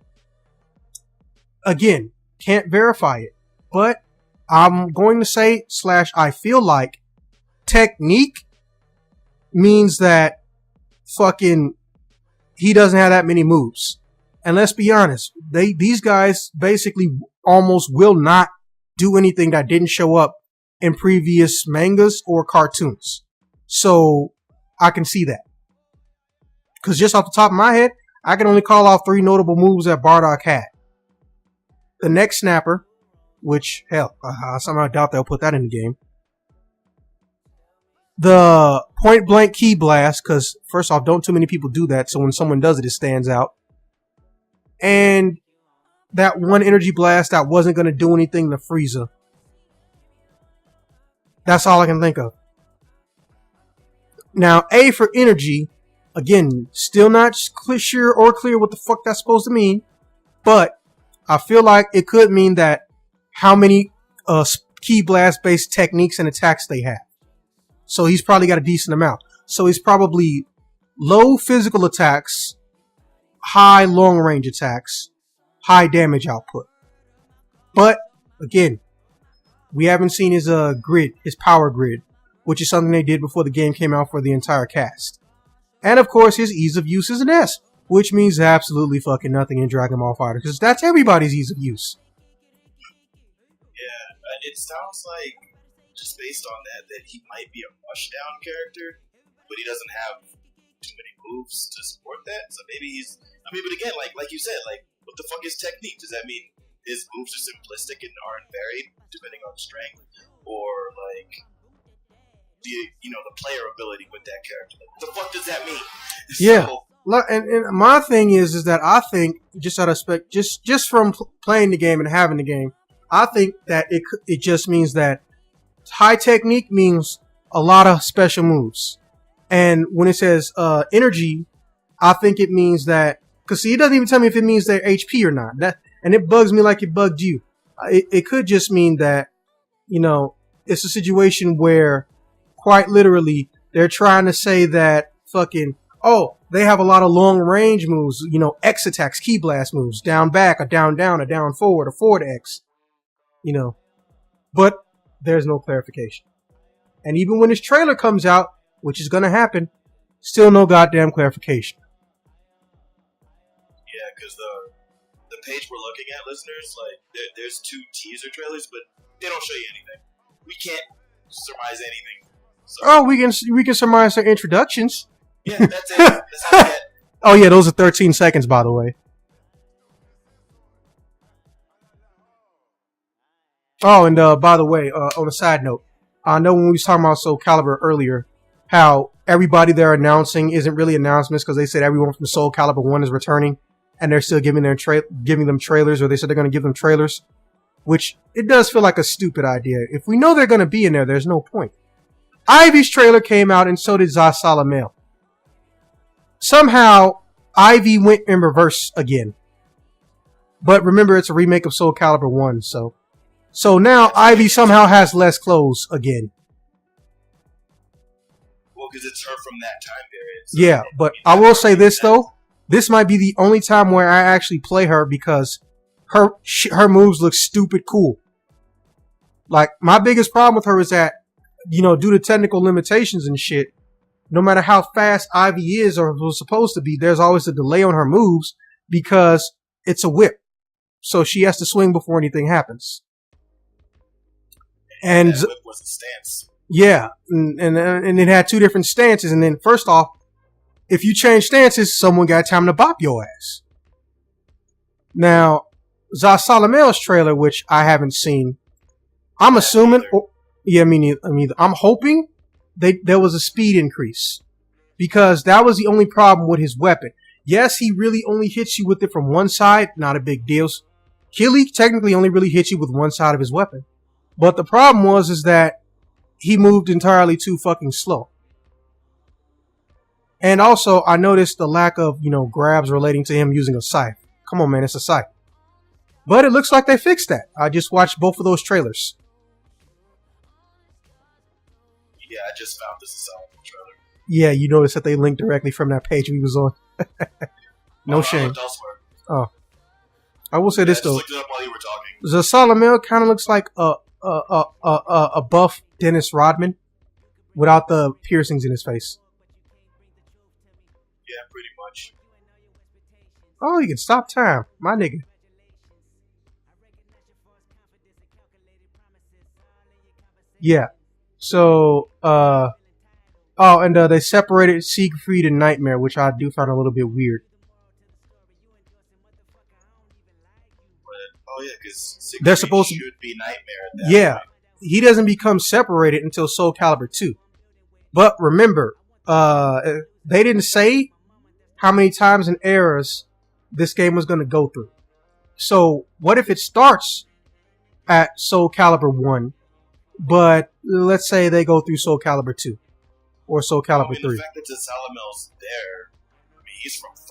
Again, can't verify it, but I'm going to say / I feel like technique means that fucking he doesn't have that many moves. And let's be honest, these guys basically almost will not do anything that didn't show up in previous mangas or cartoons. So I can see that. Because just off the top of my head, I can only call out 3 notable moves that Bardock had. The neck snapper, which, hell, I somehow doubt they'll put that in the game. The point blank key blast, because first off, don't too many people do that, so when someone does it, it stands out. And that one energy blast that wasn't going to do anything to Frieza. That's all I can think of. Now, A for energy, again, still not sure or clear what the fuck that's supposed to mean, but I feel like it could mean that how many key blast based techniques and attacks they have. So he's probably got a decent amount. So he's probably low physical attacks, high long range attacks, high damage output. But again, we haven't seen his grid, his power grid, which is something they did before the game came out for the entire cast. And of course, his ease of use is an S, which means absolutely fucking nothing in Dragon Ball FighterZ, because that's everybody's ease of use. It sounds like, just based on that he might be a rushdown character, but he doesn't have too many moves to support that. So maybe but again, like you said, what the fuck is technique? Does that mean his moves are simplistic and aren't varied depending on strength, or the player ability with that character? What the fuck does that mean? Yeah. And my thing is that I think, just out of respect, just from playing the game and having the game, I think that it just means that high technique means a lot of special moves. And when it says energy, I think it means that, because see, it doesn't even tell me if it means their HP or not. And it bugs me like it bugged you. It could just mean that, you know, it's a situation where quite literally they're trying to say that fucking, oh, they have a lot of long range moves, you know, X attacks, key blast moves, down back, a down down, a down forward, a forward X, you know, but there's no clarification. And even when this trailer comes out, which is going to happen, still no goddamn clarification. Yeah, because the page we're looking at, listeners, like there's 2 teaser trailers, but they don't show you anything. We can't surmise anything. So. Oh, we can surmise their introductions. Yeah, that's it. That's all we get. Oh yeah, those are 13 seconds, by the way. Oh, and by the way, on a side note, I know when we was talking about Soul Calibur earlier, how everybody they're announcing isn't really announcements because they said everyone from Soul Calibur 1 is returning, and they're still giving them trailers, or they said they're going to give them trailers, which it does feel like a stupid idea. If we know they're going to be in there, there's no point. Ivy's trailer came out, and so did Zasalamel. Somehow, Ivy went in reverse again. But remember, it's a remake of Soul Calibur 1, so now Ivy somehow has less clothes again. Well, because it's her from that time period. So yeah, but I will say this, though. This might be the only time where I actually play her because her moves look stupid cool. Like, my biggest problem with her is that, you know, due to technical limitations and shit, no matter how fast Ivy is or was supposed to be, there's always a delay on her moves because it's a whip. So she has to swing before anything happens. And that whip was a stance. Yeah, and it had 2 different stances. And then first off, if you change stances, someone got time to bop your ass. Now, Zasalamel's trailer, which I haven't seen, I'm assuming, me neither. I'm hoping there was a speed increase because that was the only problem with his weapon. Yes, he really only hits you with it from one side, not a big deal. Killy technically only really hits you with one side of his weapon. But the problem is that he moved entirely too fucking slow. And also, I noticed the lack of, you know, grabs relating to him using a scythe. Come on, man, it's a scythe. But it looks like they fixed that. I just watched both of those trailers. Yeah, I just found this Asylum trailer. Yeah, you noticed that they linked directly from that page we was on. No shame. Oh. I will say this, I just though. looked it up while you were talking. Zasalamel kind of looks like a buff Dennis Rodman without the piercings in his face. Yeah, pretty much. Oh, you can stop time, my nigga. Yeah. So, they separated Siegfried and Nightmare, which I do find a little bit weird. Oh yeah, because they're supposed to be Nightmare. Yeah, point. He doesn't become separated until Soul Calibur 2. But remember, they didn't say how many times and eras this game was going to go through. So what if it starts at Soul Calibur 1, but let's say they go through Soul Calibur 2 or Soul Calibur 3? The fact that Zasalamel's there, I mean, he's from 3.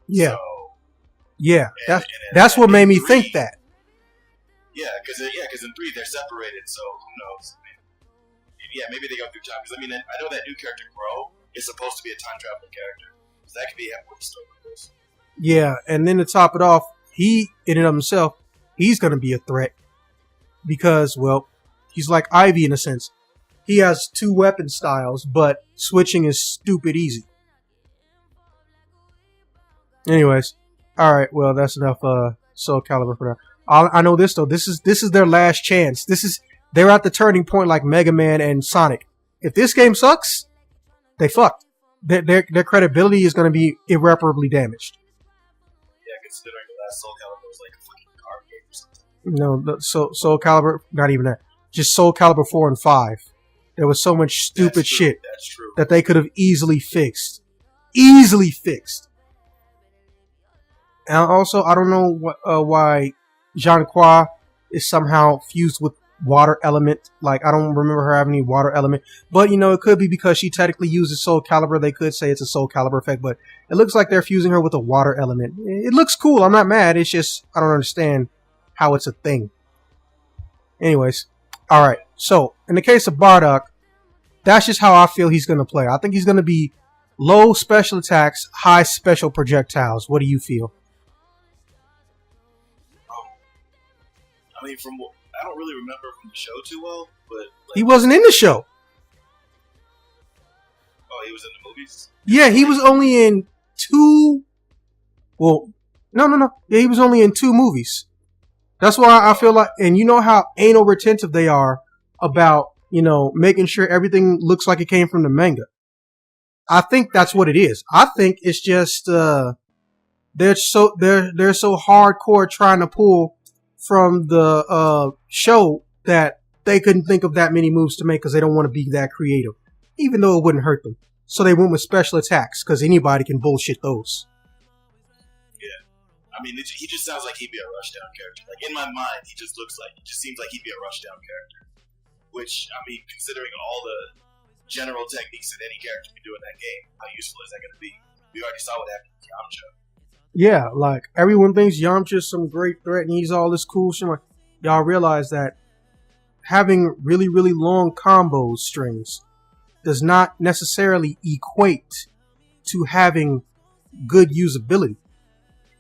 Yeah. So, yeah, that's what made me 3, think that. Yeah, because in 3 they're separated, so who knows? I mean, yeah, maybe they go through time. Because I mean, I know that new character Crow is supposed to be a time traveling character, so that could be what the story goes. Yeah, and then to top it off, he in and of himself, he's gonna be a threat because, well, he's like Ivy in a sense. He has 2 weapon styles, but switching is stupid easy. Anyways. All right, well, that's enough Soul Calibur for now. I know this, though. This is their last chance. They're at the turning point like Mega Man and Sonic. If this game sucks, they fucked. Their credibility is going to be irreparably damaged. Yeah, considering the last Soul Calibur was like a fucking card game or something. No, Soul Calibur, not even that. Just Soul Calibur 4 and 5. There was so much stupid shit that they could have easily fixed. Easily fixed. And also, I don't know why Jean Croix is somehow fused with water element. Like, I don't remember her having any water element. But, it could be because she technically uses Soul Calibur. They could say it's a Soul Calibur effect. But it looks like they're fusing her with a water element. It looks cool. I'm not mad. It's just, I don't understand how it's a thing. Anyways. Alright. So, in the case of Bardock, that's just how I feel he's going to play. I think he's going to be low special attacks, high special projectiles. What do you feel? I mean, I don't really remember from the show too well, but he wasn't in the show. Oh, he was in the movies? Yeah, he was only in 2. Well, no. Yeah, he was only in 2 movies. That's why I feel like, and you know how anal retentive they are about, making sure everything looks like it came from the manga. I think that's what it is. I think it's just they're so hardcore trying to pull from the show that they couldn't think of that many moves to make because they don't want to be that creative, even though it wouldn't hurt them. So they went with special attacks because anybody can bullshit those. Yeah, I mean, he just sounds like he'd be a rushdown character. Like, in my mind, he just seems like he'd be a rushdown character. Which, I mean, considering all the general techniques that any character can do in that game, how useful is that going to be? We already saw what happened with Yamcha. Yeah, like, everyone thinks Yamcha's some great threat and he's all this cool shit. Like, y'all realize that having really, really long combo strings does not necessarily equate to having good usability.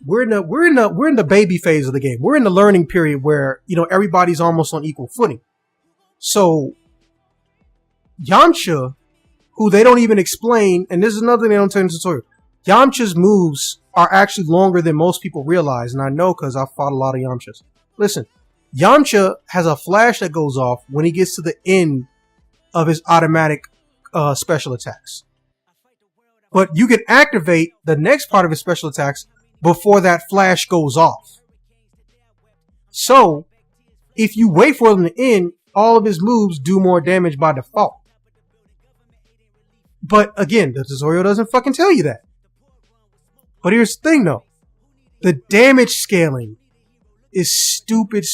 We're in the baby phase of the game. We're in the learning period where, everybody's almost on equal footing. So, Yamcha, who they don't even explain, and this is another thing they don't tell in the tutorial, Yamcha's moves are actually longer than most people realize, and I know because I've fought a lot of Yamchas. Listen, Yamcha has a flash that goes off when he gets to the end of his automatic special attacks. But you can activate the next part of his special attacks before that flash goes off. So, if you wait for them to end, all of his moves do more damage by default. But again, the tutorial doesn't fucking tell you that. But here's the thing though. The damage scaling is stupid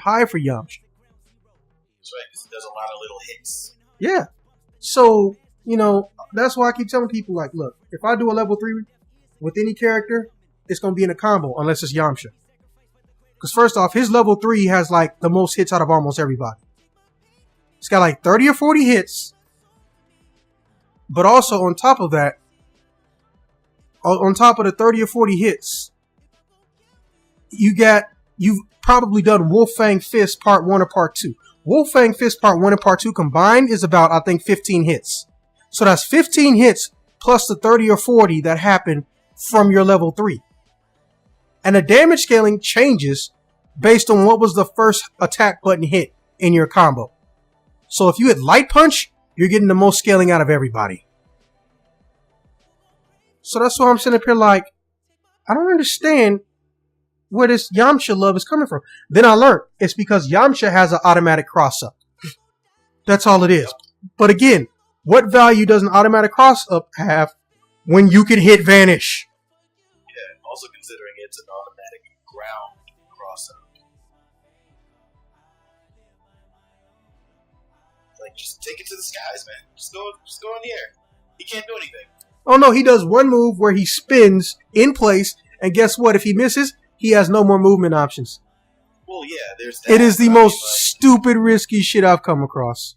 high for Yamcha. That's right, because he does a lot of little hits. Yeah. So, that's why I keep telling people, like, look, if I do a level 3 with any character, it's going to be in a combo, unless it's Yamcha. Because first off, his level 3 has, like, the most hits out of almost everybody. It's got, like, 30 or 40 hits. But also, on top of that, on top of the 30 or 40 hits, you've probably done Wolf-Fang Fist Part 1 or Part 2. Wolf-Fang Fist Part 1 and Part 2 combined is about, I think, 15 hits. So that's 15 hits plus the 30 or 40 that happen from your level 3. And the damage scaling changes based on what was the first attack button hit in your combo. So if you hit Light Punch, you're getting the most scaling out of everybody. So that's why I'm sitting up here like, I don't understand where this Yamcha love is coming from. Then I learned it's because Yamcha has an automatic cross-up. That's all it is. But again, what value does an automatic cross-up have when you can hit Vanish? Yeah, also considering it's an automatic ground cross-up. Like, just take it to the skies, man. Just go in the air. He can't do anything. Oh no, he does one move where he spins in place, and guess what? If he misses, he has no more movement options. Well, yeah, there's that. It is the most stupid, risky shit I've come across.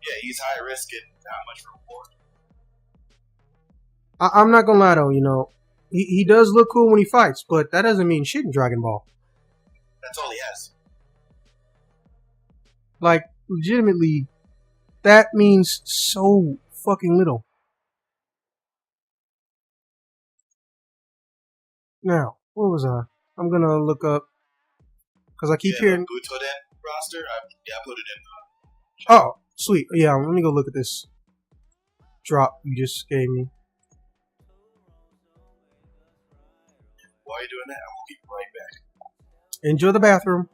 Yeah, he's high risk and not much reward. I'm not gonna lie though, he does look cool when he fights, but that doesn't mean shit in Dragon Ball. That's all he has. Like, legitimately, that means so fucking little. Now, what was I? I'm gonna look up because I keep hearing Butoden roster. I put it in. Oh, sweet. Yeah, let me go look at this drop you just gave me. While you're doing that, I will be right back. Enjoy the bathroom.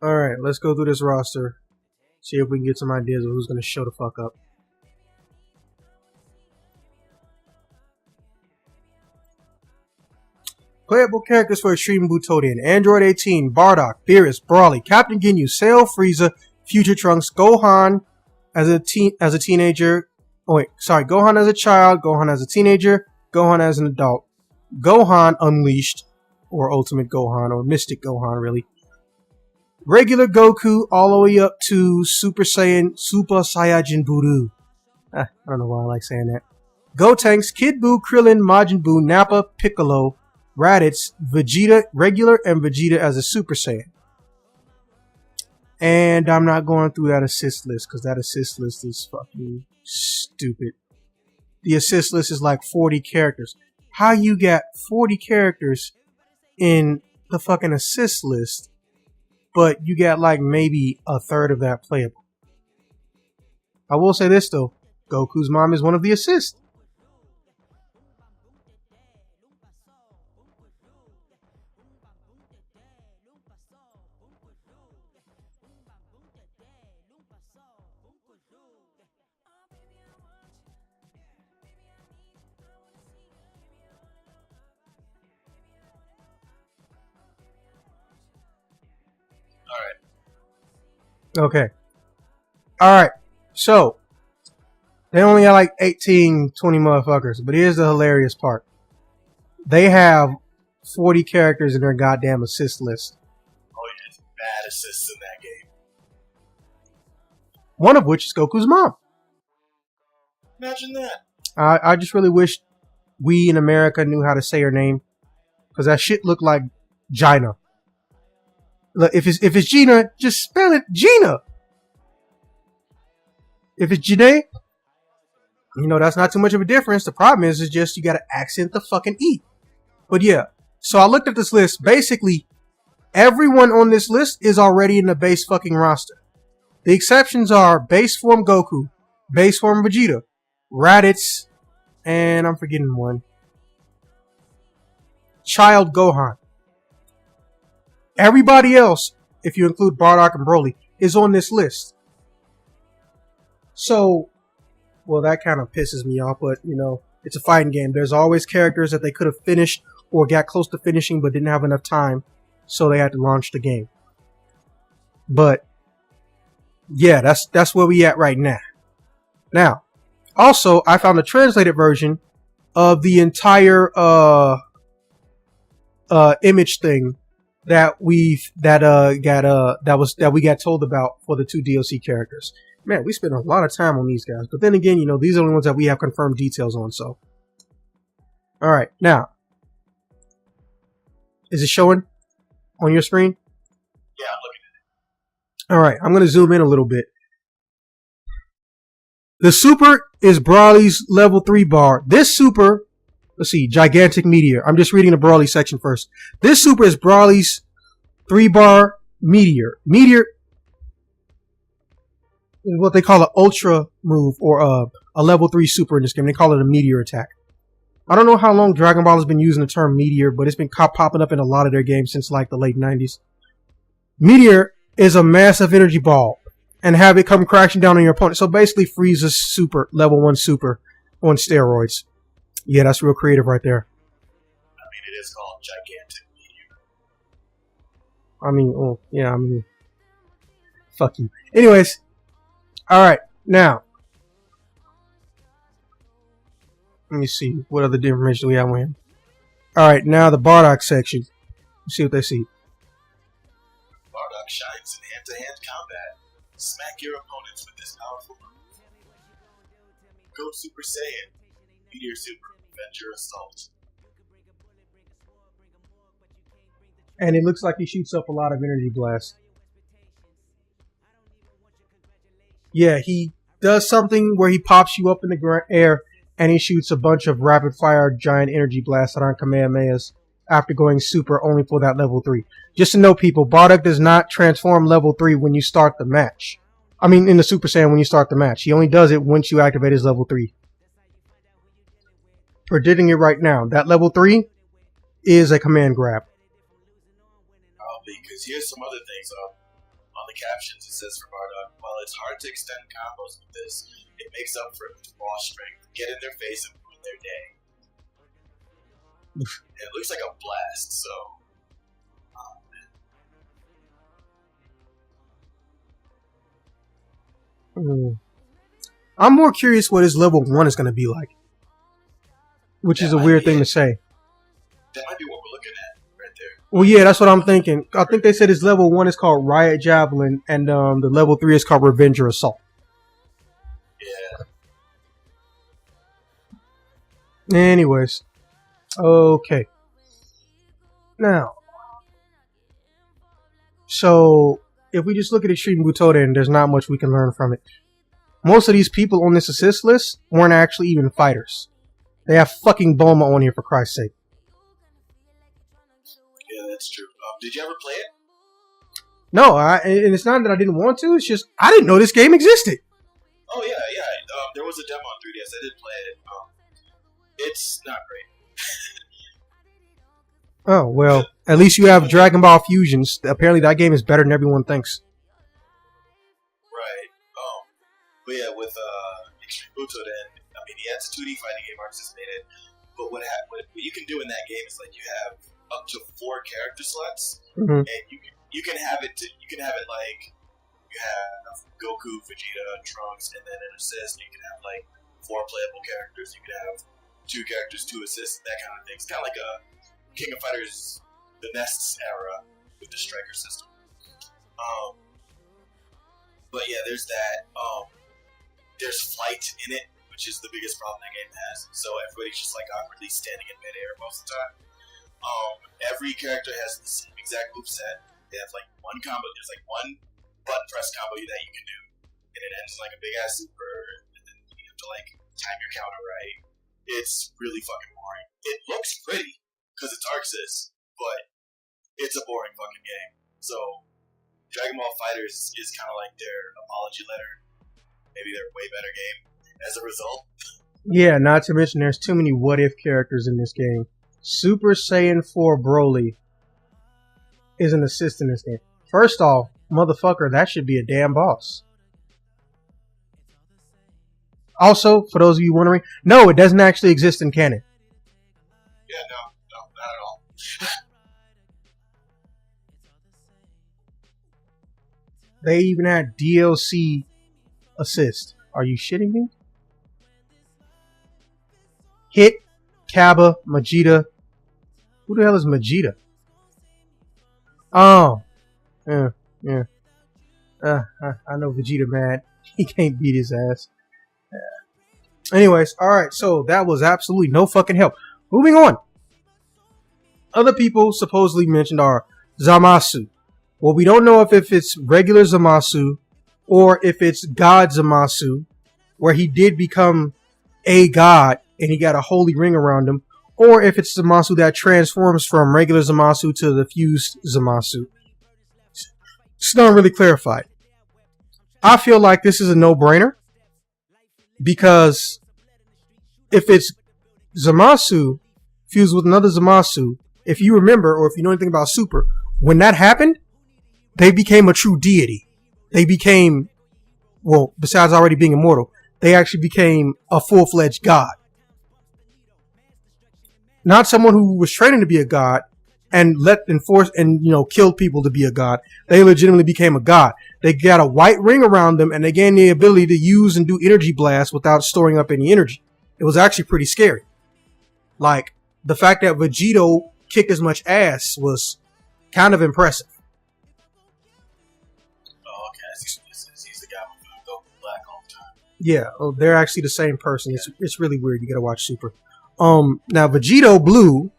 Alright, let's go through this roster. See if we can get some ideas of who's going to show the fuck up. Playable characters for Extreme Butoden: Android 18, Bardock, Beerus, Brawly, Captain Ginyu, Cell, Frieza, Future Trunks, Gohan as a teenager. Oh wait, sorry, Gohan as a child, Gohan as a teenager, Gohan as an adult, Gohan Unleashed, or Ultimate Gohan, or Mystic Gohan, really. Regular Goku, all the way up to Super Saiyajin Buru. I don't know why I like saying that. Gotenks, Kid Buu, Krillin, Majin Buu, Nappa, Piccolo, Raditz, Vegeta regular, and Vegeta as a Super Saiyan. And I'm not going through that assist list because that assist list is fucking stupid. The assist list is like 40 characters. How you got 40 characters in the fucking assist list, but you got like maybe a third of that playable? I will say this though, Goku's mom is one of the assists. Okay. Alright. So, they only got like 18, 20 motherfuckers. But here's the hilarious part. They have 40 characters in their goddamn assist list. Oh, yeah, bad assists in that game. One of which is Goku's mom. Imagine that. I just really wish we in America knew how to say her name. Because that shit looked like Gina. Look, if it's Gina, just spell it Gina. If it's Janae, you know, that's not too much of a difference. The problem is just you gotta accent the fucking E. But yeah, so I looked at this list. Basically, everyone on this list is already in the base fucking roster. The exceptions are base form Goku, base form Vegeta, Raditz, and I'm forgetting one. Child Gohan. Everybody else, if you include Bardock and Broly, is on this list. So, well, that kind of pisses me off, but, you know, it's a fighting game. There's always characters that they could have finished or got close to finishing but didn't have enough time, so they had to launch the game. But, yeah, that's where we at right now. Now, also, I found a translated version of the entire image thing that we got told about for the 2 DLC characters. Man, we spent a lot of time on these guys. But then again, you know, these are the ones that we have confirmed details on, so. Alright, now. Is it showing on your screen? Yeah, I'm looking at it. Alright, I'm going to zoom in a little bit. The super is Brawly's level 3 bar. This super, let's see, Gigantic Meteor. I'm just reading the Brawly section first. This super is Brawly's 3 bar Meteor. Meteor is what they call an ultra move or a level 3 super in this game. They call it a meteor attack. I don't know how long Dragon Ball has been using the term meteor, but it's been popping up in a lot of their games since like the late 90s. Meteor is a massive energy ball and have it come crashing down on your opponent. So basically Frieza's super, level 1 super on steroids. Yeah, that's real creative right there. I mean, it is called Gigantic Meteor. I mean, oh, yeah, I mean, fuck you. Anyways, alright, now, let me see what other information we have on him. Alright, now the Bardock section. Let's see what they see. Bardock shines in hand-to-hand combat. Smack your opponents with this powerful move. Go Super Saiyan. Meteor Super. Venture Assault. And it looks like he shoots up a lot of energy blasts. Yeah, he does something where he pops you up in the air and he shoots a bunch of rapid fire giant energy blasts that aren't Kamehamehas after going super only for that level 3. Just to know, people, Bardock does not transform level 3 when you start the match. I mean, in the Super Saiyan when you start the match. He only does it once you activate his level 3. Predicting it right now. That level 3 is a command grab. Because here's some other things on the captions. It says for Bardock, while it's hard to extend combos with this, it makes up for it with raw strength. Get in their face and ruin their day. it looks like a blast. So, I'm more curious what his level 1 is going to be like, which is a weird thing to say. That might be what we're looking at right there. Well, yeah, that's what I'm thinking. I think they said his level 1 is called Riot Javelin, and the level 3 is called Revenger Assault. Yeah. Anyways, okay. Now, so if we just look at Extreme Butoden, there's not much we can learn from it. Most of these people on this assist list weren't actually even fighters. They have fucking Bulma on here, for Christ's sake. Yeah, that's true. Did you ever play it? No, and it's not that I didn't want to. It's just I didn't know this game existed. Oh yeah. There was a demo on 3DS. I did play it. It's not great. Oh well, at least you have Dragon Ball Fusions. Apparently, that game is better than everyone thinks. Right. But yeah, with Extreme Butoden, I mean, yeah, it's a 2D fighting game. Artists made it. But what you can do in that game is like you have up to 4 character slots, and you can have it like you have Goku, Vegeta, Trunks, and then an assist. You can have like 4 playable characters. You can have 2 characters, 2 assists, that kind of thing. It's kind of like a King of Fighters, the Nests era with the striker system. But yeah, there's that. There's flight in it, which is the biggest problem that game has. So everybody's just like awkwardly standing in midair most of the time. Every character has the same exact moveset. They have like one combo. There's like one button press combo that you can do, and it ends like a big ass super. And then you have to like time your counter right. It's really fucking boring. It looks pretty because it's ArcSys, but it's a boring fucking game. So Dragon Ball FighterZ is kind of like their apology letter. Maybe their way better game as a result. Yeah, not to mention there's too many what if characters in this game. Super Saiyan 4 Broly is an assist in this game. First off, motherfucker, that should be a damn boss. Also, for those of you wondering, no, it doesn't actually exist in canon. Yeah, no, not at all. They even had DLC assist. Are you shitting me? Hit, Kaba, Vegeta. Who the hell is Vegeta? Oh. Yeah. I know Vegeta mad. He can't beat his ass. Anyways, alright, so that was absolutely no fucking help. Moving on. Other people supposedly mentioned are Zamasu. Well, we don't know if it's regular Zamasu or if it's God Zamasu, where he did become a god and he got a holy ring around him, or if it's Zamasu that transforms from regular Zamasu to the fused Zamasu. It's not really clarified. I feel like this is a no-brainer, because if it's Zamasu fused with another Zamasu, if you remember, or if you know anything about Super, when that happened, they became a true deity. They became, well, besides already being immortal, they actually became a full-fledged god. Not someone who was training to be a god and killed people to be a god. They legitimately became a god. They got a white ring around them and they gained the ability to use and do energy blasts without storing up any energy. It was actually pretty scary. Like, the fact that Vegito kicked as much ass was kind of impressive. Oh, okay. He's the guy with the black all the time. Yeah, they're actually the same person. It's really weird. You gotta watch Super. Now Vegito Blue,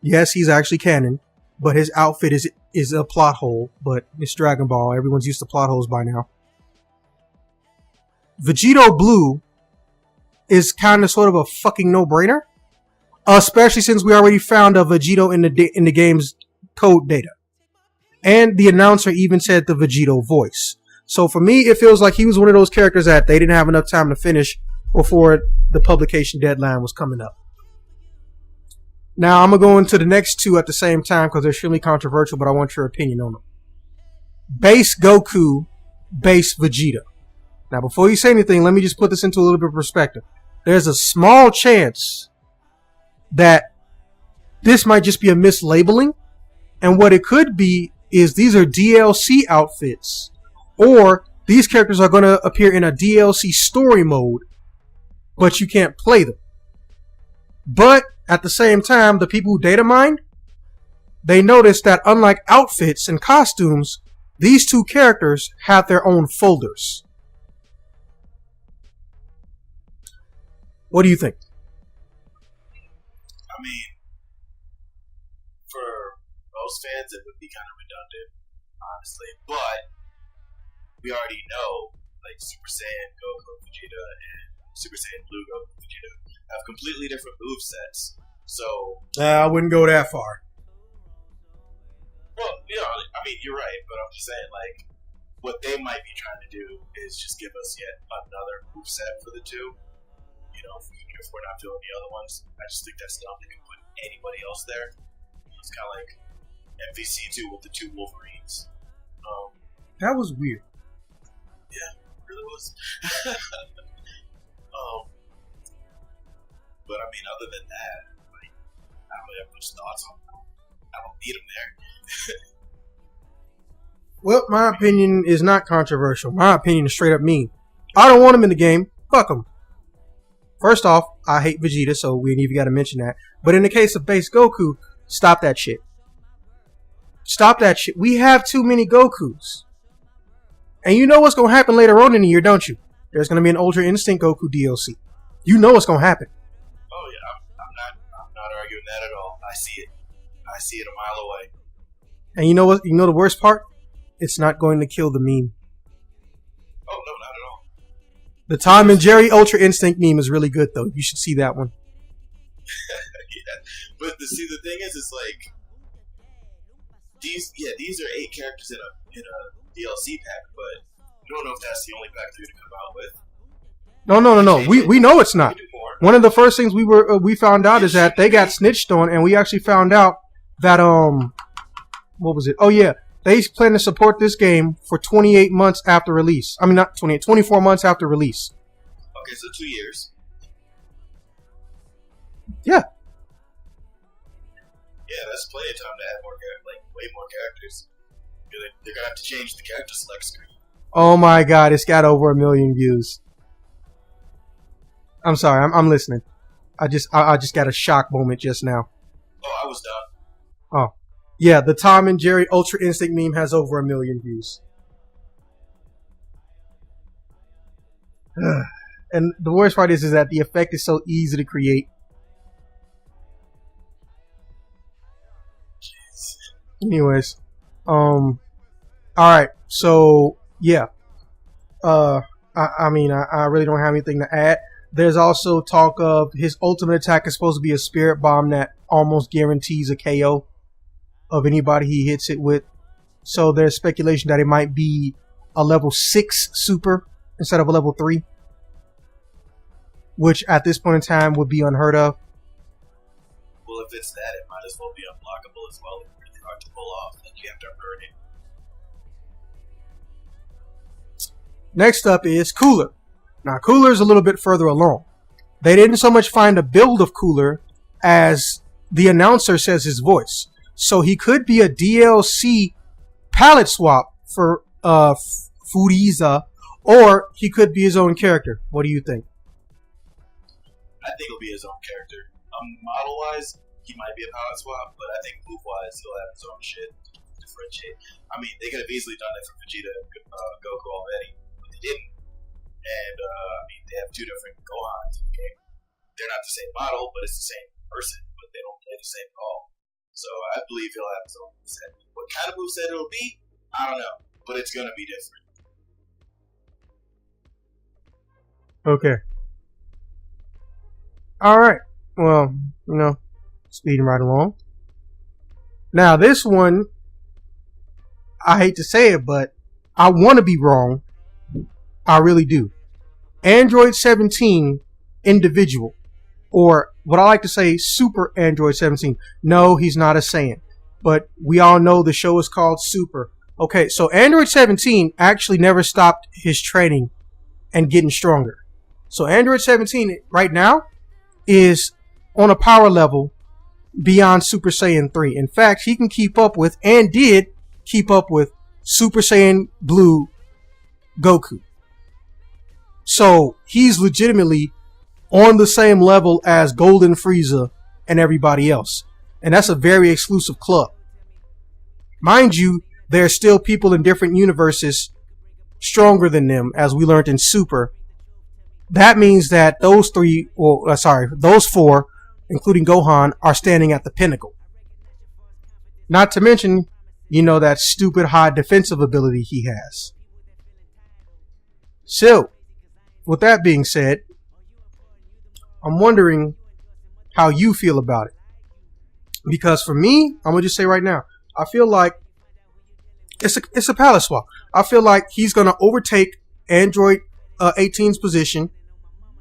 yes, he's actually canon, but his outfit is a plot hole. But it's Dragon Ball. Everyone's used to plot holes by now. Vegito Blue is kind of sort of a fucking no-brainer, especially since we already found a Vegito in the game's code data, and the announcer even said the Vegito voice. So for me, it feels like he was one of those characters that they didn't have enough time to finish before the publication deadline was coming up. Now, I'm going to go into the next two at the same time because they're extremely controversial, but I want your opinion on them. Base Goku, Base Vegeta. Now, before you say anything, let me just put this into a little bit of perspective. There's a small chance that this might just be a mislabeling. And what it could be is these are DLC outfits. Or these characters are going to appear in a DLC story mode, but you can't play them. But at the same time, the people who data mined, they noticed that unlike outfits and costumes, these two characters have their own folders. What do you think? I mean, for most fans, it would be kind of redundant, honestly. But we already know, like, Super Saiyan Goku Vegeta and Super Saiyan Blue Goku Vegeta have completely different movesets. So I wouldn't go that far. Well, you know, I mean, you're right, but I'm just saying, like, what they might be trying to do is just give us yet another moveset for the two. You know, if we're not doing the other ones, I just think that's dumb. They can put anybody else there. It's kind of like MVC2 with the two Wolverines. That was weird. Yeah, it really was. But I mean, other than that, like, I don't really have much thoughts on them. I don't need them there. Well, my opinion is not controversial. My opinion is straight up mean. I don't want him in the game. Fuck him. First off, I hate Vegeta, so we ain't even got to mention that. But in the case of base Goku, stop that shit. Stop that shit. We have too many Gokus. And you know what's going to happen later on in the year, don't you? There's going to be an Ultra Instinct Goku DLC. You know what's going to happen. Oh yeah, I'm not arguing that at all. I see it. I see it a mile away. And you know what? You know the worst part? It's not going to kill the meme. Oh no, not at all. The Tom and Jerry Ultra Instinct meme is really good, though. You should see that one. Yeah, but see, the thing is like these are 8 characters in a DLC pack, but you don't know if that's the only pack they're gonna come out with. No. We know it's not. One of the first things we found out is that they got snitched on, and we actually found out that what was it? Oh yeah, they plan to support this game for 28 months after release. I mean, not 28, 24 months after release. Okay, so 2 years. Yeah. Yeah, that's plenty of time to add more, way more characters. They're gonna have to change the character select screen. Oh my god, it's got over 1 million views. I'm sorry, I'm listening. I just got a shock moment just now. Oh, I was done. Oh. Yeah, the Tom and Jerry Ultra Instinct meme has over 1 million views. And the worst part is that the effect is so easy to create. Jeez. Anyways, alright, so, yeah. I mean, I really don't have anything to add. There's also talk of his ultimate attack is supposed to be a spirit bomb that almost guarantees a KO of anybody he hits it with. So there's speculation that it might be a level 6 super instead of a level 3. Which at this point in time would be unheard of. Well, if it's that, it might as well be unblockable as well. It's really hard to pull off. Like, you have to earn it. Next up is Cooler. Now, Cooler is a little bit further along. They didn't so much find a build of Cooler as the announcer says his voice. So he could be a DLC palette swap for Frieza, or he could be his own character. What do you think? I think he'll be his own character. Model-wise, he might be a palette swap, but I think move-wise, he'll have his own shit to differentiate. I mean, they could have easily done that for Vegeta and Goku already, but they didn't. And, I mean, they have 2 different Gohans in the game. They're not the same model, but it's the same person, but they don't play the same call. So I believe he'll have his own moveset. What kind of moveset it'll be, I don't know, but it's going to be different. Okay. Alright. Well, speeding right along. Now, this one, I hate to say it, but I want to be wrong. I really do. Android 17 individual, or what I like to say, Super Android 17. No, he's not a Saiyan, but we all know the show is called Super. Okay, so Android 17 actually never stopped his training and getting stronger. So Android 17 right now is on a power level beyond Super Saiyan 3. In fact, he can keep up with, and did keep up with, Super Saiyan Blue Goku. So he's legitimately on the same level as Golden Frieza and everybody else. And that's a very exclusive club. Mind you, there are still people in different universes stronger than them, as we learned in Super. That means that those four, including Gohan, are standing at the pinnacle. Not to mention, that stupid high defensive ability he has. So, with that being said, I'm wondering how you feel about it. Because for me, I'm going to just say right now, I feel like it's a palette swap. I feel like he's going to overtake Android 18's position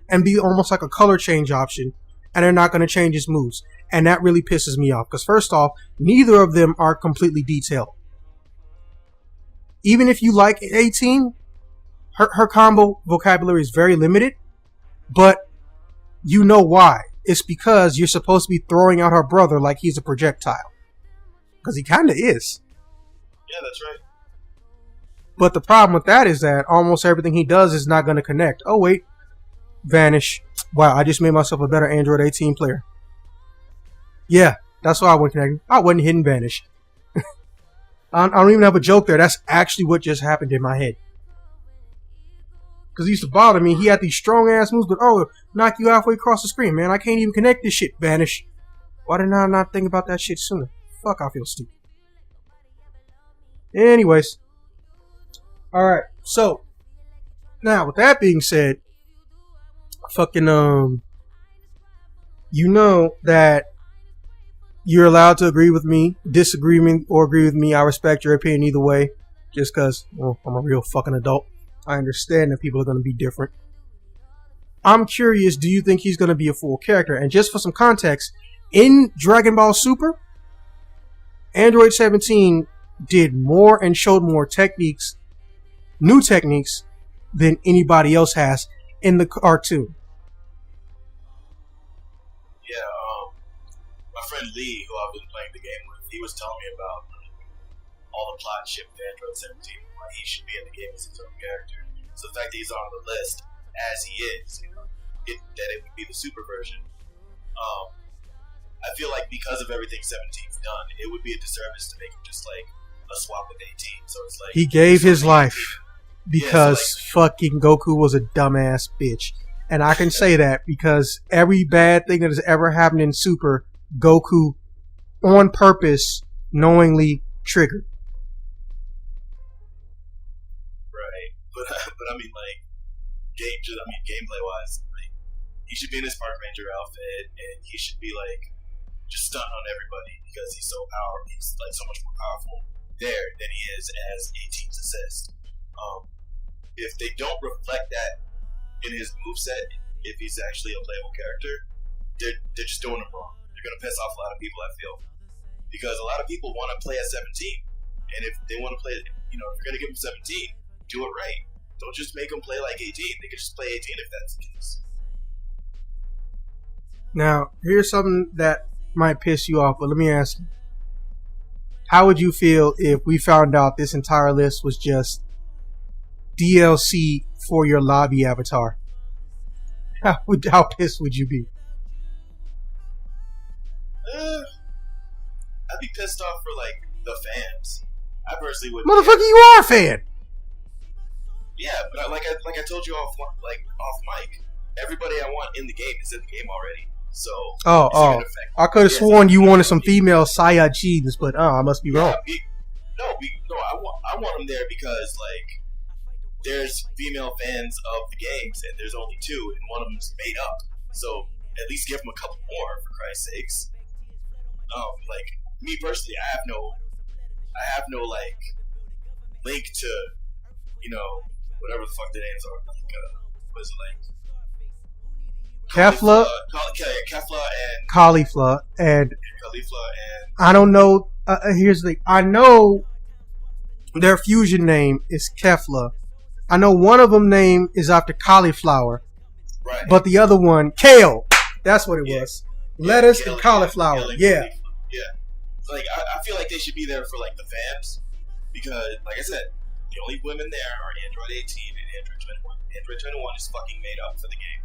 and be almost like a color change option, and they're not going to change his moves. And that really pisses me off, because first off, neither of them are completely detailed. Even if you like 18, her combo vocabulary is very limited, but you know why. It's because you're supposed to be throwing out her brother like he's a projectile. Because he kind of is. Yeah, that's right. But the problem with that is that almost everything he does is not going to connect. Oh, wait. Vanish. Wow, I just made myself a better Android 18 player. Yeah, that's why I wasn't connecting. I wasn't hitting Vanish. I don't even have a joke there. That's actually what just happened in my head. Because it used to bother me. He had these strong ass moves, but knock you halfway across the screen, man. I can't even connect this shit, Vanish. Why did I not think about that shit sooner? Fuck, I feel stupid. Anyways. Alright, so. Now, with that being said, fucking, you know that you're allowed to agree with me, disagree with me, or agree with me. I respect your opinion either way. Just because, I'm a real fucking adult. I understand that people are going to be different. I'm curious, do you think he's going to be a full character? And just for some context, in Dragon Ball Super, Android 17 did more and showed more techniques, new techniques, than anybody else has in the cartoon. Yeah, my friend Lee, who I've been playing the game with, he was telling me about all the plot shit with Android 17, why he should be in the game as his own character. So the fact that he's on the list as he is, that it would be the super version. I feel like because of everything 17's done, it would be a disservice to make him just like a swap with 18. So it's like he gave his life because fucking fucking Goku was a dumbass bitch. And I can say that because every bad thing that has ever happened in Super, Goku, on purpose, knowingly triggered. Right, but I mean, like, gameplay wise, like, he should be in his Park Ranger outfit, and he should be like just stunting on everybody because he's so powerful. He's like so much more powerful there than he is as 18's assist. If they don't reflect that in his moveset, if he's actually a playable character, they're just doing it wrong. They're gonna piss off a lot of people, I feel, because a lot of people want to play at 17, and if they want to play, if you're gonna give them 17, do it right. Don't just make them play like 18. They can just play 18 if that's the case. Now, here's something that might piss you off, but let me ask you. How would you feel if we found out this entire list was just DLC for your lobby avatar? How pissed would you be? I'd be pissed off for like the fans. I personally would. Motherfucker, you are a fan. Yeah, but like I told you off mic, everybody I want in the game is in the game already. So I could have sworn you wanted some female Saiyajins, but I must be wrong. I want them there because like there's female fans of the games and there's only 2 and one of them's made up. So at least give them a couple more for Christ's sakes. Like me personally, I have no like link to whatever the fuck the names are. Like what is it like? Kefla and Caulifla and Caulifla. I don't know. Here's the thing. I know their fusion name is Kefla. I know one of them name is after cauliflower, right? But the other one, Kale. That's what it was. lettuce and cauliflower. Yeah. Like I feel like they should be there for like the fans because, like I said, the only women there are Android 18 and Android 21. Android 21 is fucking made up for the game.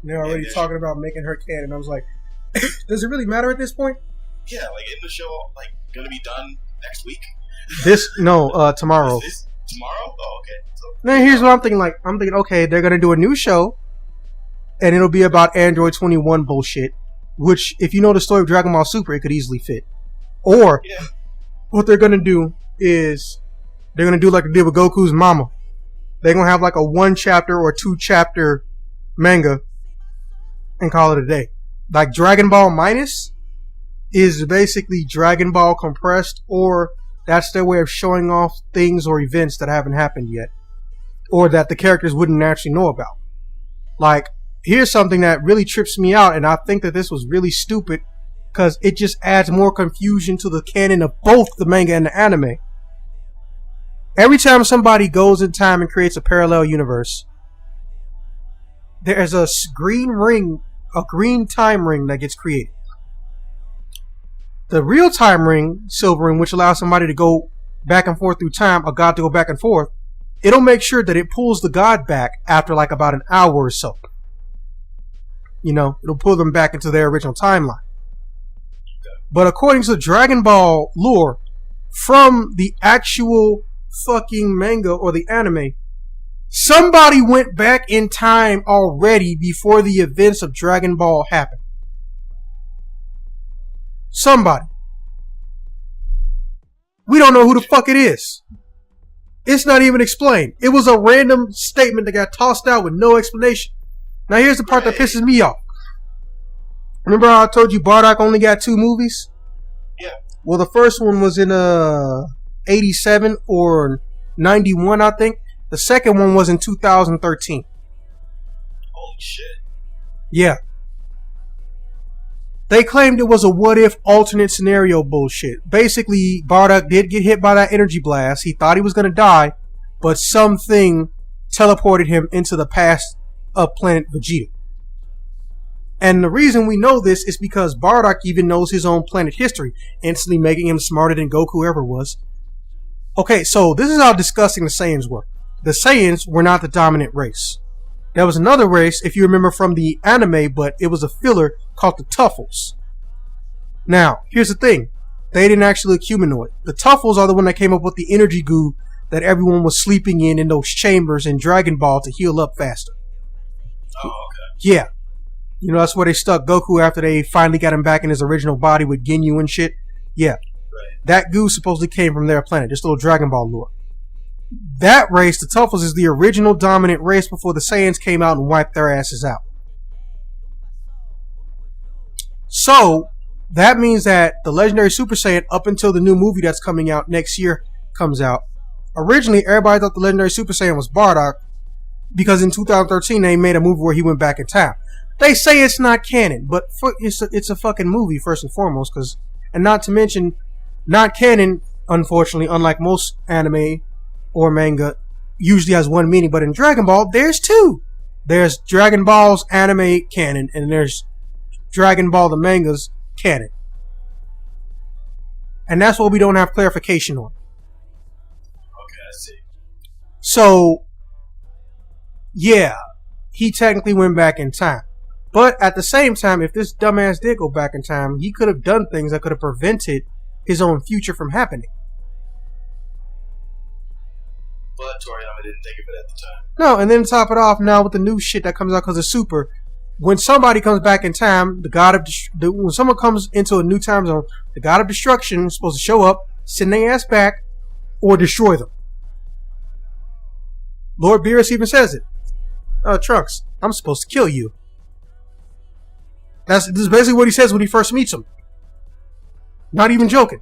They're already talking about making her canon. I was like, does it really matter at this point? Yeah, like in the show, like gonna be done next week. Tomorrow. Is this tomorrow? Oh, okay. So, now here's what I'm thinking. Like, I'm thinking, okay, they're gonna do a new show, and it'll be about Android 21 bullshit. Which, if you know the story of Dragon Ball Super, it could easily fit. Or what they're gonna do is they're gonna do like they did with Goku's mama. They're gonna have like a 1 chapter or 2 chapter manga and call it a day. Like Dragon Ball Minus is basically Dragon Ball compressed, or that's their way of showing off things or events that haven't happened yet, or that the characters wouldn't actually know about. Like, here's something that really trips me out, and I think that this was really stupid because it just adds more confusion to the canon of both the manga and the anime. Every time somebody goes in time and creates a parallel universe, there's a green time ring that gets created. The real time ring, silver ring, which allows somebody to go back and forth through time, a god to go back and forth, it'll make sure that it pulls the god back after like about an hour or so. You know, it'll pull them back into their original timeline. But according to Dragon Ball lore, from the actual fucking manga or the anime, somebody went back in time already before the events of Dragon Ball happened. Somebody. We don't know who the fuck it is. It's not even explained. It was a random statement that got tossed out with no explanation. Now here's the part that pisses me off. Remember how I told you Bardock only got 2 movies? Yeah. Well, the first one was in 87 or 91, I think. The second one was in 2013. Holy shit. Yeah. They claimed it was a what-if alternate scenario bullshit. Basically, Bardock did get hit by that energy blast. He thought he was going to die, but something teleported him into the past of planet Vegeta. And the reason we know this is because Bardock even knows his own planet history, instantly making him smarter than Goku ever was. Okay, so this is how disgusting the Saiyans were. The Saiyans were not the dominant race. There was another race, if you remember from the anime, but it was a filler called the Tuffles. Now, here's the thing. They didn't actually look humanoid. The Tuffles are the one that came up with the energy goo that everyone was sleeping in those chambers in Dragon Ball to heal up faster. Oh, okay. Yeah. You know, that's where they stuck Goku after they finally got him back in his original body with Ginyu and shit. Yeah. Right. That goo supposedly came from their planet. Just a little Dragon Ball lore. That race, the Tuffles, is the original dominant race before the Saiyans came out and wiped their asses out. So, that means that the legendary Super Saiyan, up until the new movie that's coming out next year comes out, originally everybody thought the legendary Super Saiyan was Bardock, because in 2013 they made a movie where he went back in time. They say it's not canon, but it's a fucking movie first and foremost, and not to mention, not canon, unfortunately, unlike most anime or manga, usually has one meaning, but in Dragon Ball, there's 2. There's Dragon Ball's anime canon, and there's Dragon Ball the manga's canon. And that's what we don't have clarification on. Okay, I see. So, yeah, he technically went back in time. But at the same time, if this dumbass did go back in time, he could have done things that could have prevented his own future from happening. But Toriyama didn't think of it at the time. No, and then top it off now with the new shit that comes out because of Super. When somebody comes back in time, when someone comes into a new time zone, the god of destruction is supposed to show up, send their ass back, or destroy them. Lord Beerus even says it. Trunks, I'm supposed to kill you. This is basically what he says when he first meets him. Not even joking.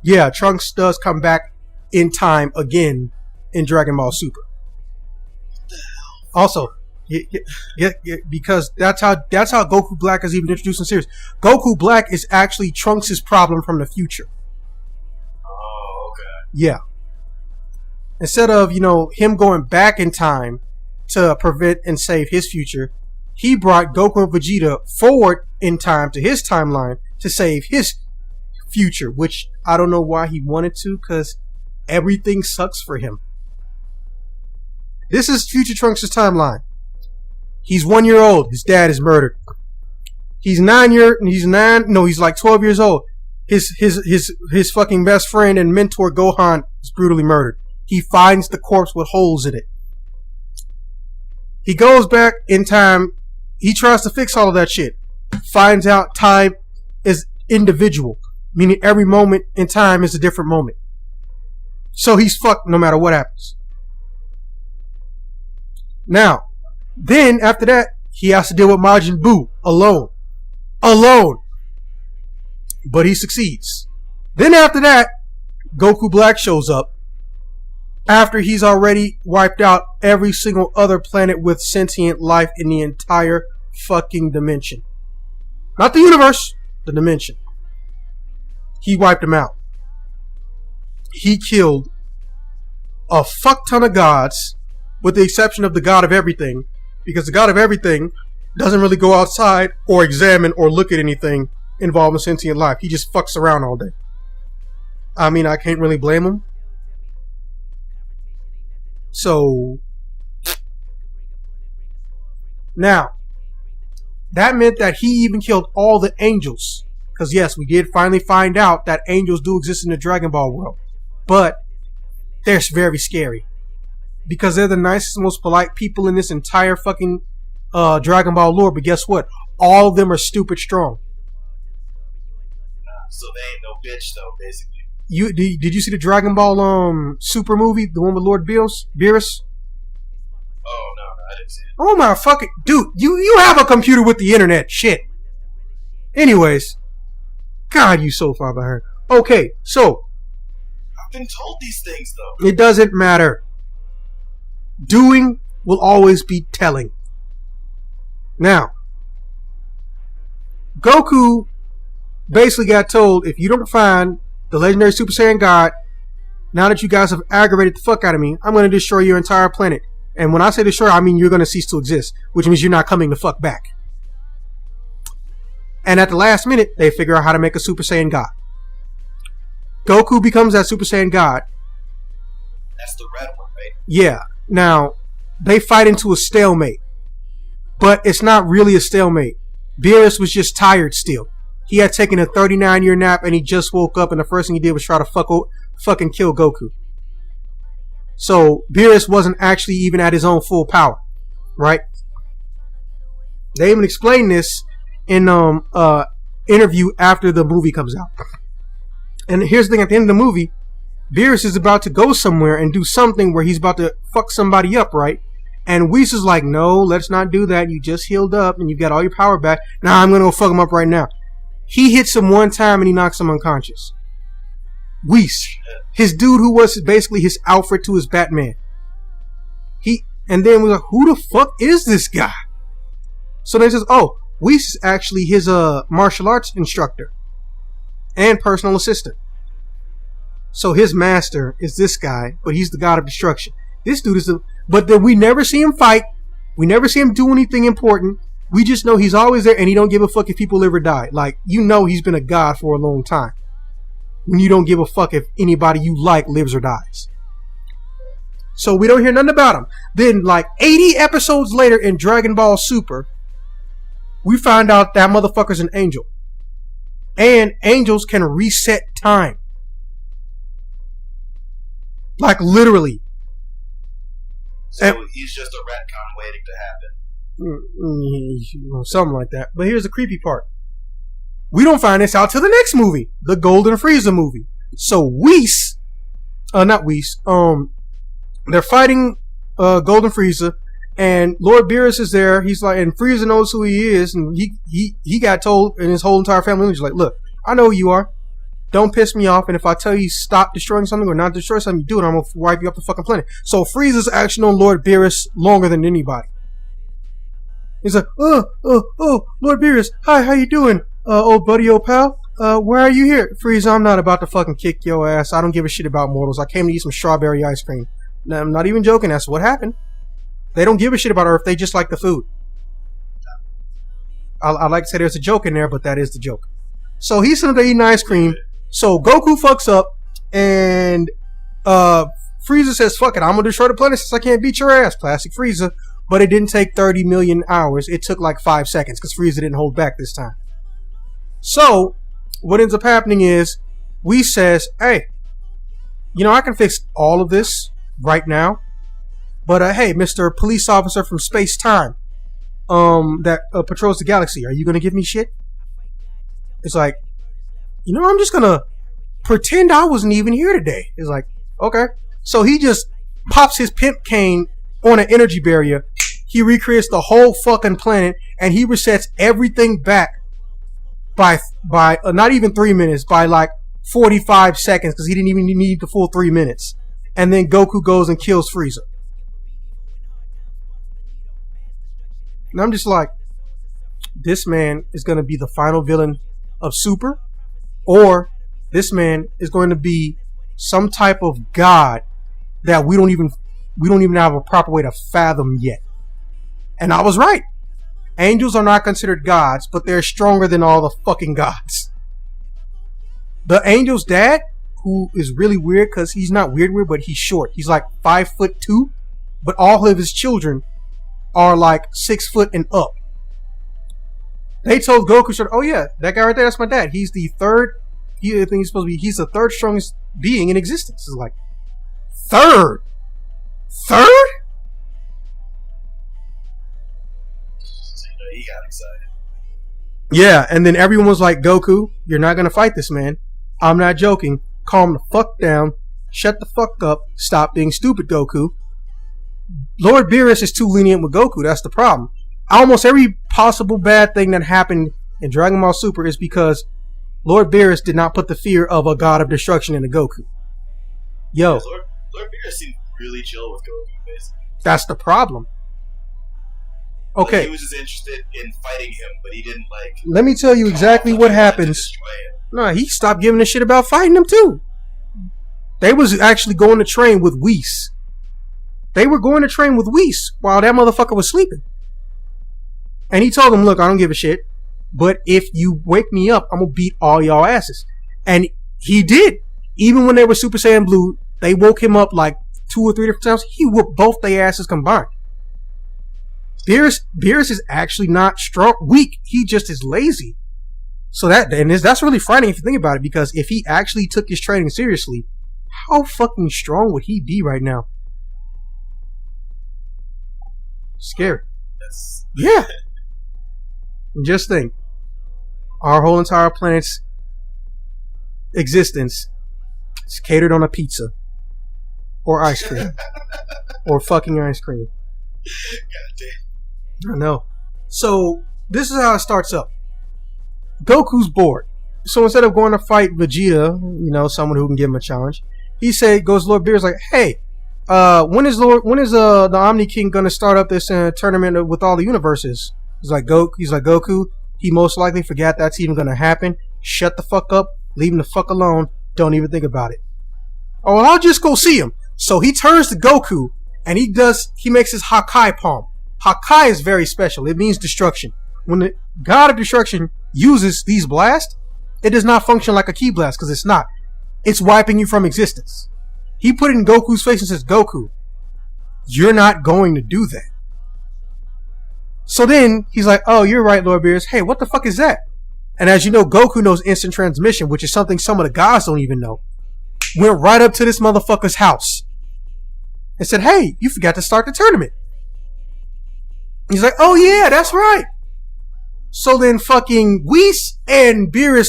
Yeah, Trunks does come back in time again in Dragon Ball Super. Also, because that's how Goku Black is even introduced in the series. Goku Black is actually Trunks' problem from the future. Oh, okay. Yeah. Instead of, him going back in time to prevent and save his future, he brought Goku and Vegeta forward in time to his timeline to save his future, which I don't know why he wanted to, because everything sucks for him. This is Future Trunks' timeline. He's 1 year old. His dad is murdered. He's like 12 years old. His fucking best friend and mentor Gohan is brutally murdered. He finds the corpse with holes in it. He goes back in time. He tries to fix all of that shit. Finds out time is individual, meaning every moment in time is a different moment. So he's fucked no matter what happens. Now, then after that, he has to deal with Majin Buu alone. But he succeeds. Then after that, Goku Black shows up after he's already wiped out every single other planet with sentient life in the entire fucking dimension. Not the universe, the dimension. He wiped them out. He killed a fuck ton of gods, with the exception of the God of Everything, because the God of Everything doesn't really go outside or examine or look at anything involving sentient life. He just fucks around all day. I mean, I can't really blame him. So, now, that meant that he even killed all the angels. Because yes, we did finally find out that angels do exist in the Dragon Ball world. But, they're very scary. Because they're the nicest, most polite people in this entire fucking Dragon Ball lore. But guess what? All of them are stupid strong. So they ain't no bitch though, basically. Did you see the Dragon Ball Super movie, the one with Lord Beerus? Oh no, I didn't see it. Oh my fucking dude, you have a computer with the internet, shit. Anyways, God, you so far behind. Okay, so I've been told these things though. It doesn't matter. Doing will always be telling. Now, Goku basically got told, if you don't find the legendary Super Saiyan God, now that you guys have aggravated the fuck out of me, I'm going to destroy your entire planet. And when I say destroy, I mean you're going to cease to exist, which means you're not coming the fuck back. And at the last minute, they figure out how to make a Super Saiyan God. Goku becomes that Super Saiyan God. That's the red one, right? Yeah. Now, they fight into a stalemate. But it's not really a stalemate. Beerus was just tired still. He had taken a 39-year nap and he just woke up, and the first thing he did was try to fucking kill Goku. So Beerus wasn't actually even at his own full power, right? They even explain this in interview after the movie comes out. And here's the thing: at the end of the movie, Beerus is about to go somewhere and do something where he's about to fuck somebody up, right? And Whis is like, no, let's not do that. You just healed up and you got all your power back. Now I'm gonna go fuck him up right now. He hits him one time and he knocks him unconscious. Whis, his dude who was basically his Alfred to his Batman. And then we're like, who the fuck is this guy? So they says, oh, Whis is actually his martial arts instructor and personal assistant. So his master is this guy, but he's the god of destruction. This dude is but then we never see him fight. We never see him do anything important. We just know he's always there and he don't give a fuck if people live or die. Like, you know he's been a god for a long time. And you don't give a fuck if anybody you like lives or dies. So we don't hear nothing about him. Then like 80 episodes later in Dragon Ball Super, we find out that motherfucker's an angel. And angels can reset time. Like literally. So he's just a retcon waiting to happen. Something like that. But here's the creepy part. We don't find this out till the next movie. The Golden Frieza movie. So Whis, not Whis, they're fighting Golden Frieza, and Lord Beerus is there. He's like, and Frieza knows who he is, and he got told, and his whole entire family is like, look, I know who you are. Don't piss me off, and if I tell you stop destroying something or not destroy something, you do it, I'm gonna wipe you off the fucking planet. So Frieza's actually known Lord Beerus longer than anybody. He's like, oh, Lord Beerus, hi, how you doing, old buddy, old pal? Why are you here? Frieza, I'm not about to fucking kick your ass. I don't give a shit about mortals. I came to eat some strawberry ice cream. Now, I'm not even joking. That's what happened. They don't give a shit about Earth. They just like the food. I like to say there's a joke in there, but that is the joke. So he's sitting there eating ice cream. So Goku fucks up, and Frieza says, fuck it, I'm gonna destroy the planet since I can't beat your ass, Plastic Frieza. But it didn't take 30 million hours. It took like 5 seconds because Frieza didn't hold back this time. So what ends up happening is Whis says, hey, I can fix all of this right now. But hey, Mr. Police Officer from Space Time, that patrols the galaxy, are you gonna give me shit? It's like, I'm just gonna pretend I wasn't even here today. It's like, okay. So he just pops his pimp cane on an energy barrier. He recreates the whole fucking planet, and he resets everything back by not even 3 minutes, by like 45 seconds, because he didn't even need the full 3 minutes. And then Goku goes and kills Frieza. And I'm just like, this man is going to be the final villain of Super, or this man is going to be some type of god that we don't even have a proper way to fathom yet. And I was right. Angels are not considered gods, but they're stronger than all the fucking gods. The angel's dad, who is really weird because he's not weird, but he's short. He's like 5'2", but all of his children are like 6 foot and up. They told Goku, oh yeah, that guy right there, that's my dad. He's the third, I think he's supposed to be, he's the third strongest being in existence. It's like, third? He got excited. Yeah, and then everyone was like, Goku, you're not gonna fight this man. I'm not joking. Calm the fuck down. Shut the fuck up. Stop being stupid, Goku. Lord Beerus is too lenient with Goku. That's the problem. Almost every possible bad thing that happened in Dragon Ball Super is because Lord Beerus did not put the fear of a god of destruction into Goku. Yo. Lord Beerus seemed really chill with Goku, basically. That's the problem. Okay. Like, he was just interested in fighting him, but he didn't like... Let me tell you exactly what happens. No, he stopped giving a shit about fighting him too. They was actually going to train with Whis. They were going to train with Whis while that motherfucker was sleeping. And he told them, look, I don't give a shit, but if you wake me up, I'm going to beat all y'all asses. And he did. Even when they were Super Saiyan Blue, they woke him up like 2 or 3 different times. He whooped both their asses combined. Beerus is actually not strong, weak. He just is lazy. So that's really frightening if you think about it, because if he actually took his training seriously, how fucking strong would he be right now? Scary. Yeah. Just think. Our whole entire planet's existence is catered on a pizza. Or ice cream. Or fucking ice cream. God damn. I know. So, this is how it starts up. Goku's bored. So instead of going to fight Vegeta, someone who can give him a challenge, goes Lord Beerus like, hey, when is the Omni King gonna start up this tournament with all the universes? He's like Goku, he most likely forgot that's even gonna happen. Shut the fuck up, leave him the fuck alone, don't even think about it. Oh, well, I'll just go see him. So he turns to Goku and he makes his Hakai palm. Hakai is very special. It means destruction. When the god of destruction uses these blasts, it does not function like a ki blast, because it's not. It's wiping you from existence. He put it in Goku's face and says, Goku, you're not going to do that. So then he's like, oh, you're right, Lord Beerus. Hey, what the fuck is that? And as you know, Goku knows instant transmission, which is something some of the gods don't even know. Went right up to this motherfucker's house and said, hey, you forgot to start the tournament. He's like, oh yeah, that's right. So then fucking Whis and Beerus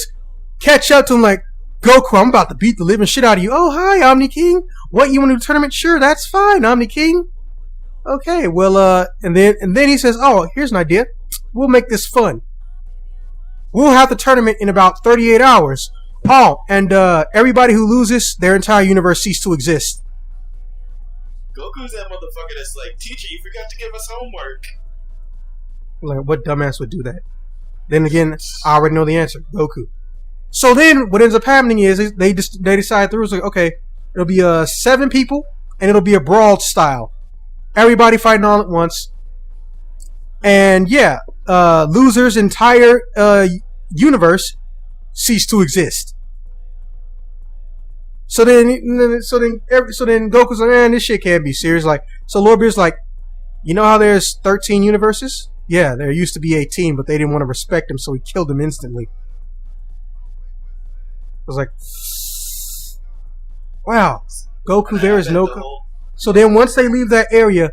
catch up to him like, Goku, I'm about to beat the living shit out of you. Oh, hi, Omni King. What, you want to do a tournament? Sure, that's fine, Omni King. Okay, well, and then he says, oh, here's an idea. We'll make this fun. We'll have the tournament in about 38 hours. Oh, and everybody who loses, their entire universe ceases to exist. Goku's that motherfucker that's like, teacher, you forgot to give us homework. Like, what dumbass would do that? Then again, I already know the answer. Goku. So then, what ends up happening is they decide through. It's like, okay, it'll be 7 people, and it'll be a brawl style. Everybody fighting all at once. And yeah, Loser's entire universe ceased to exist. So then Goku's like, man, this shit can't be serious. Like, so Lord Beer's like, you know how there's 13 universes? Yeah, there used to be 18, but they didn't want to respect him, so he killed him instantly. I was like, wow, Goku, there is no. So then once they leave that area,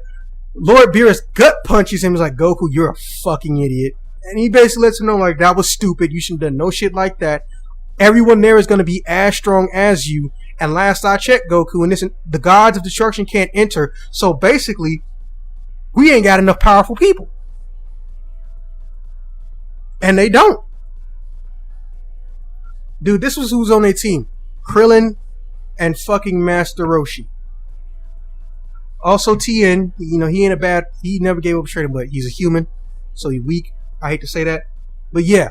Lord Beerus gut punches him. He's like, Goku, you're a fucking idiot. And he basically lets him know, like, that was stupid. You shouldn't have done no shit like that. Everyone there is going to be as strong as you. And last I checked, Goku, and the gods of destruction can't enter. So basically, we ain't got enough powerful people. And they don't. Dude, this was who's on their team. Krillin and fucking Master Roshi. Also Tien, you know, he never gave up training, but he's a human. So he's weak. I hate to say that. But yeah,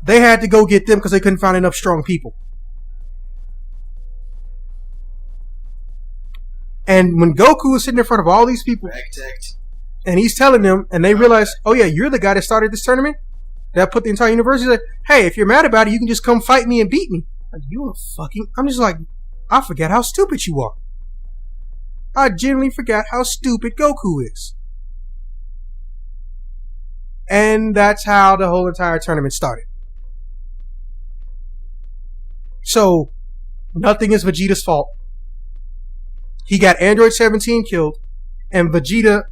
they had to go get them because they couldn't find enough strong people. And when Goku was sitting in front of all these people, and he's telling them, and they realize, oh yeah, you're the guy that started this tournament? That put the entire universe. He's like, hey, if you're mad about it, you can just come fight me and beat me. Like, I'm just like, I forget how stupid you are. I genuinely forgot how stupid Goku is. And that's how the whole entire tournament started. So, nothing is Vegeta's fault. He got Android 17 killed, and Vegeta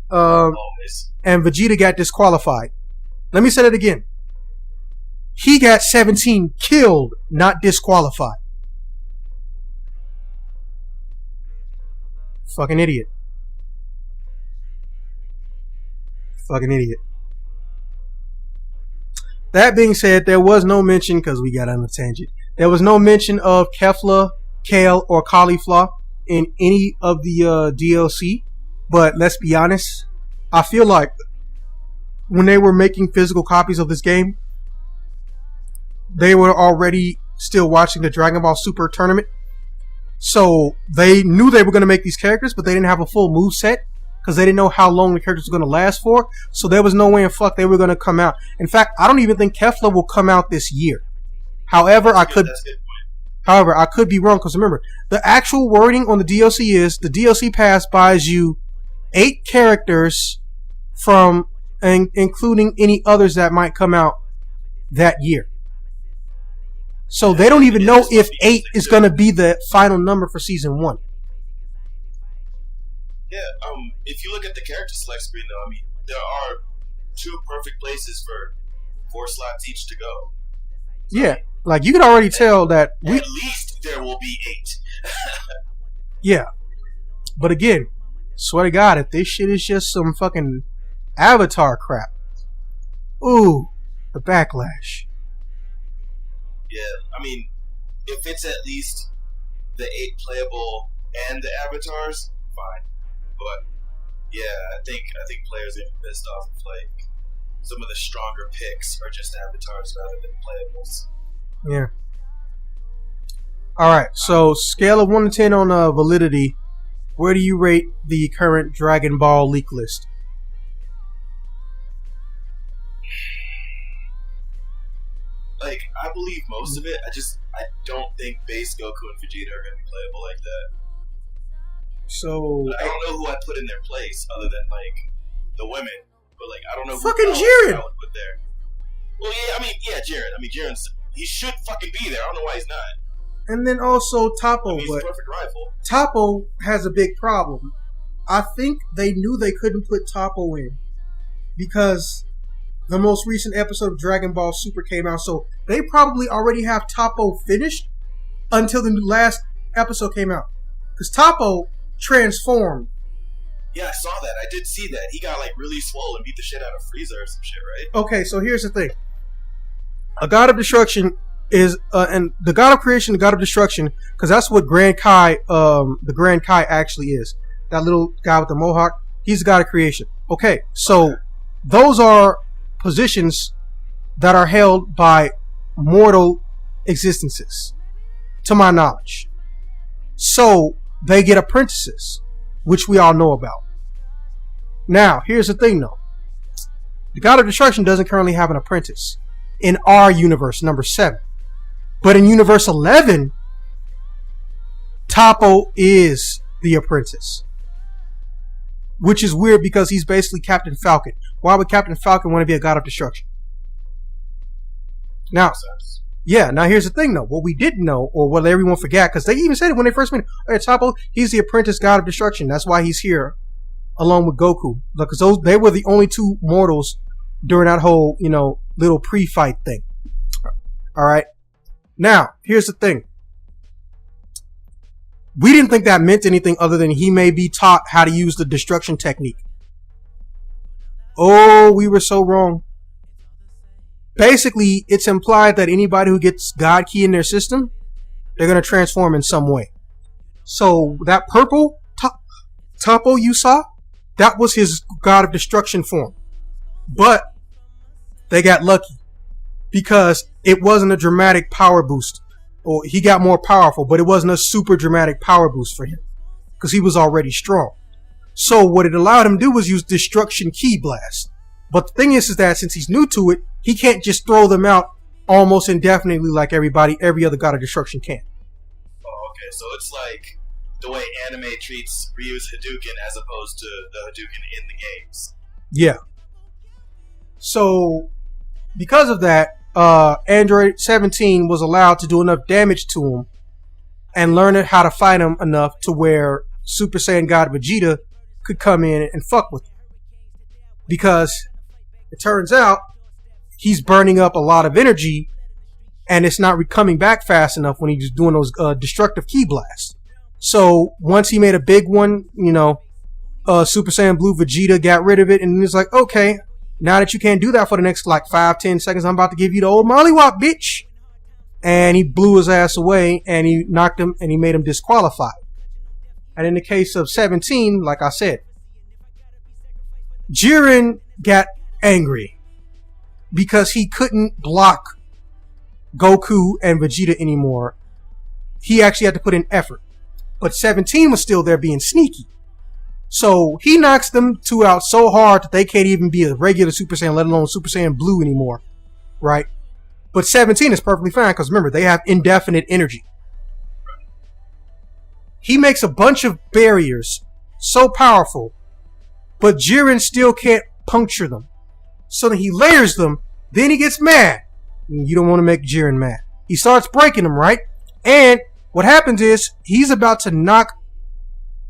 got disqualified. Let me say that again. He got 17 killed, not disqualified. Fucking idiot. Fucking idiot. That being said, there was no mention, because we got on a tangent, there was no mention of Kefla, Kale, or Cauliflower in any of the DLC. But let's be honest, I feel like when they were making physical copies of this game, they were already still watching the Dragon Ball Super tournament. So they knew they were going to make these characters, but they didn't have a full move set because they didn't know how long the characters were going to last for. So there was no way in fuck they were going to come out. In fact, I don't even think Kefla will come out this year. However, I could be wrong, because remember, the actual wording on the DLC is the DLC pass buys you 8 characters from, and including any others that might come out that year. So they don't even know if 8 is going to be the final number for season 1. Yeah, if you look at the character select screen, though, I mean, there are 2 perfect places for 4 slots each to go. So, yeah, like you can already tell that at least there will be 8. Yeah, but again, swear to God, if this shit is just some fucking Avatar crap, ooh, the backlash. Yeah, I mean, if it's at least the 8 playable and the avatars, fine. But yeah, I think players are pissed off if like some of the stronger picks are just avatars rather than playables. Yeah. All right. So scale of 1 to 10 on validity. Where do you rate the current Dragon Ball leak list? Like, I believe most of it. I don't think base Goku and Vegeta are going to be playable like that. So I don't know who I put in their place other than like the women, but like I don't know fucking who Jiren. I would put there. Well, yeah, Jiren. I mean, he should fucking be there. I don't know why he's not. And then also Toppo, he's a perfect rival. Toppo has a big problem. I think they knew they couldn't put Toppo in because the most recent episode of Dragon Ball Super came out, so they probably already have Toppo finished until the last episode came out. Because Toppo transformed. Yeah, I saw that. I did see that. He got like really swole and beat the shit out of Frieza or some shit, right? Okay, so here's the thing. A God of Destruction is, and the God of Creation, the God of Destruction, because that's what Grand Kai, the Grand Kai actually is. That little guy with the mohawk, he's the God of Creation. Okay, so those are positions that are held by mortal existences, to my knowledge. So they get apprentices, which we all know about. Now, here's the thing, though. The God of Destruction doesn't currently have an apprentice in our universe, number 7. But in universe 11, Toppo is the apprentice. Which is weird because he's basically Captain Falcon. Why would Captain Falcon want to be a God of Destruction? Now, now here's the thing, though. What we didn't know, or what everyone forgot, because they even said it when they first met him. Hey, Toppo, he's the apprentice God of Destruction. That's why he's here, along with Goku. Because they were the only 2 mortals during that whole, little pre-fight thing. Alright? Now, here's the thing. We didn't think that meant anything other than he may be taught how to use the destruction technique. Oh, we were so wrong. Basically, it's implied that anybody who gets God Key in their system, they're going to transform in some way. So that purple Toppo you saw, that was his God of Destruction form. But they got lucky because it wasn't a dramatic power boost. Or he got more powerful, but it wasn't a super dramatic power boost for him because he was already strong. So what it allowed him to do was use Destruction Key Blast. But the thing is that since he's new to it, he can't just throw them out almost indefinitely like every other God of Destruction can. Oh, okay. So it's like the way anime treats Ryu's Hadouken as opposed to the Hadouken in the games. Yeah. So because of that, Android 17 was allowed to do enough damage to him and learn how to fight him enough to where Super Saiyan God Vegeta could come in and fuck with him. Because it turns out he's burning up a lot of energy and it's not coming back fast enough when he's doing those destructive key blasts. So once he made a big one, Super Saiyan Blue Vegeta got rid of it and he's like, okay, now that you can't do that for the next 5-10 seconds, I'm about to give you the old mollywop, bitch. And he blew his ass away and he knocked him and he made him disqualified. And in the case of 17, like I said, Jiren got angry because he couldn't block Goku and Vegeta anymore. He actually had to put in effort. But 17 was still there being sneaky. So he knocks them 2 out so hard that they can't even be a regular Super Saiyan, let alone Super Saiyan Blue anymore. Right? But 17 is perfectly fine because remember, they have indefinite energy. He makes a bunch of barriers so powerful, but Jiren still can't puncture them. So then he layers them, then he gets mad. You don't want to make Jiren mad. He starts breaking them, right? And what happens is he's about to knock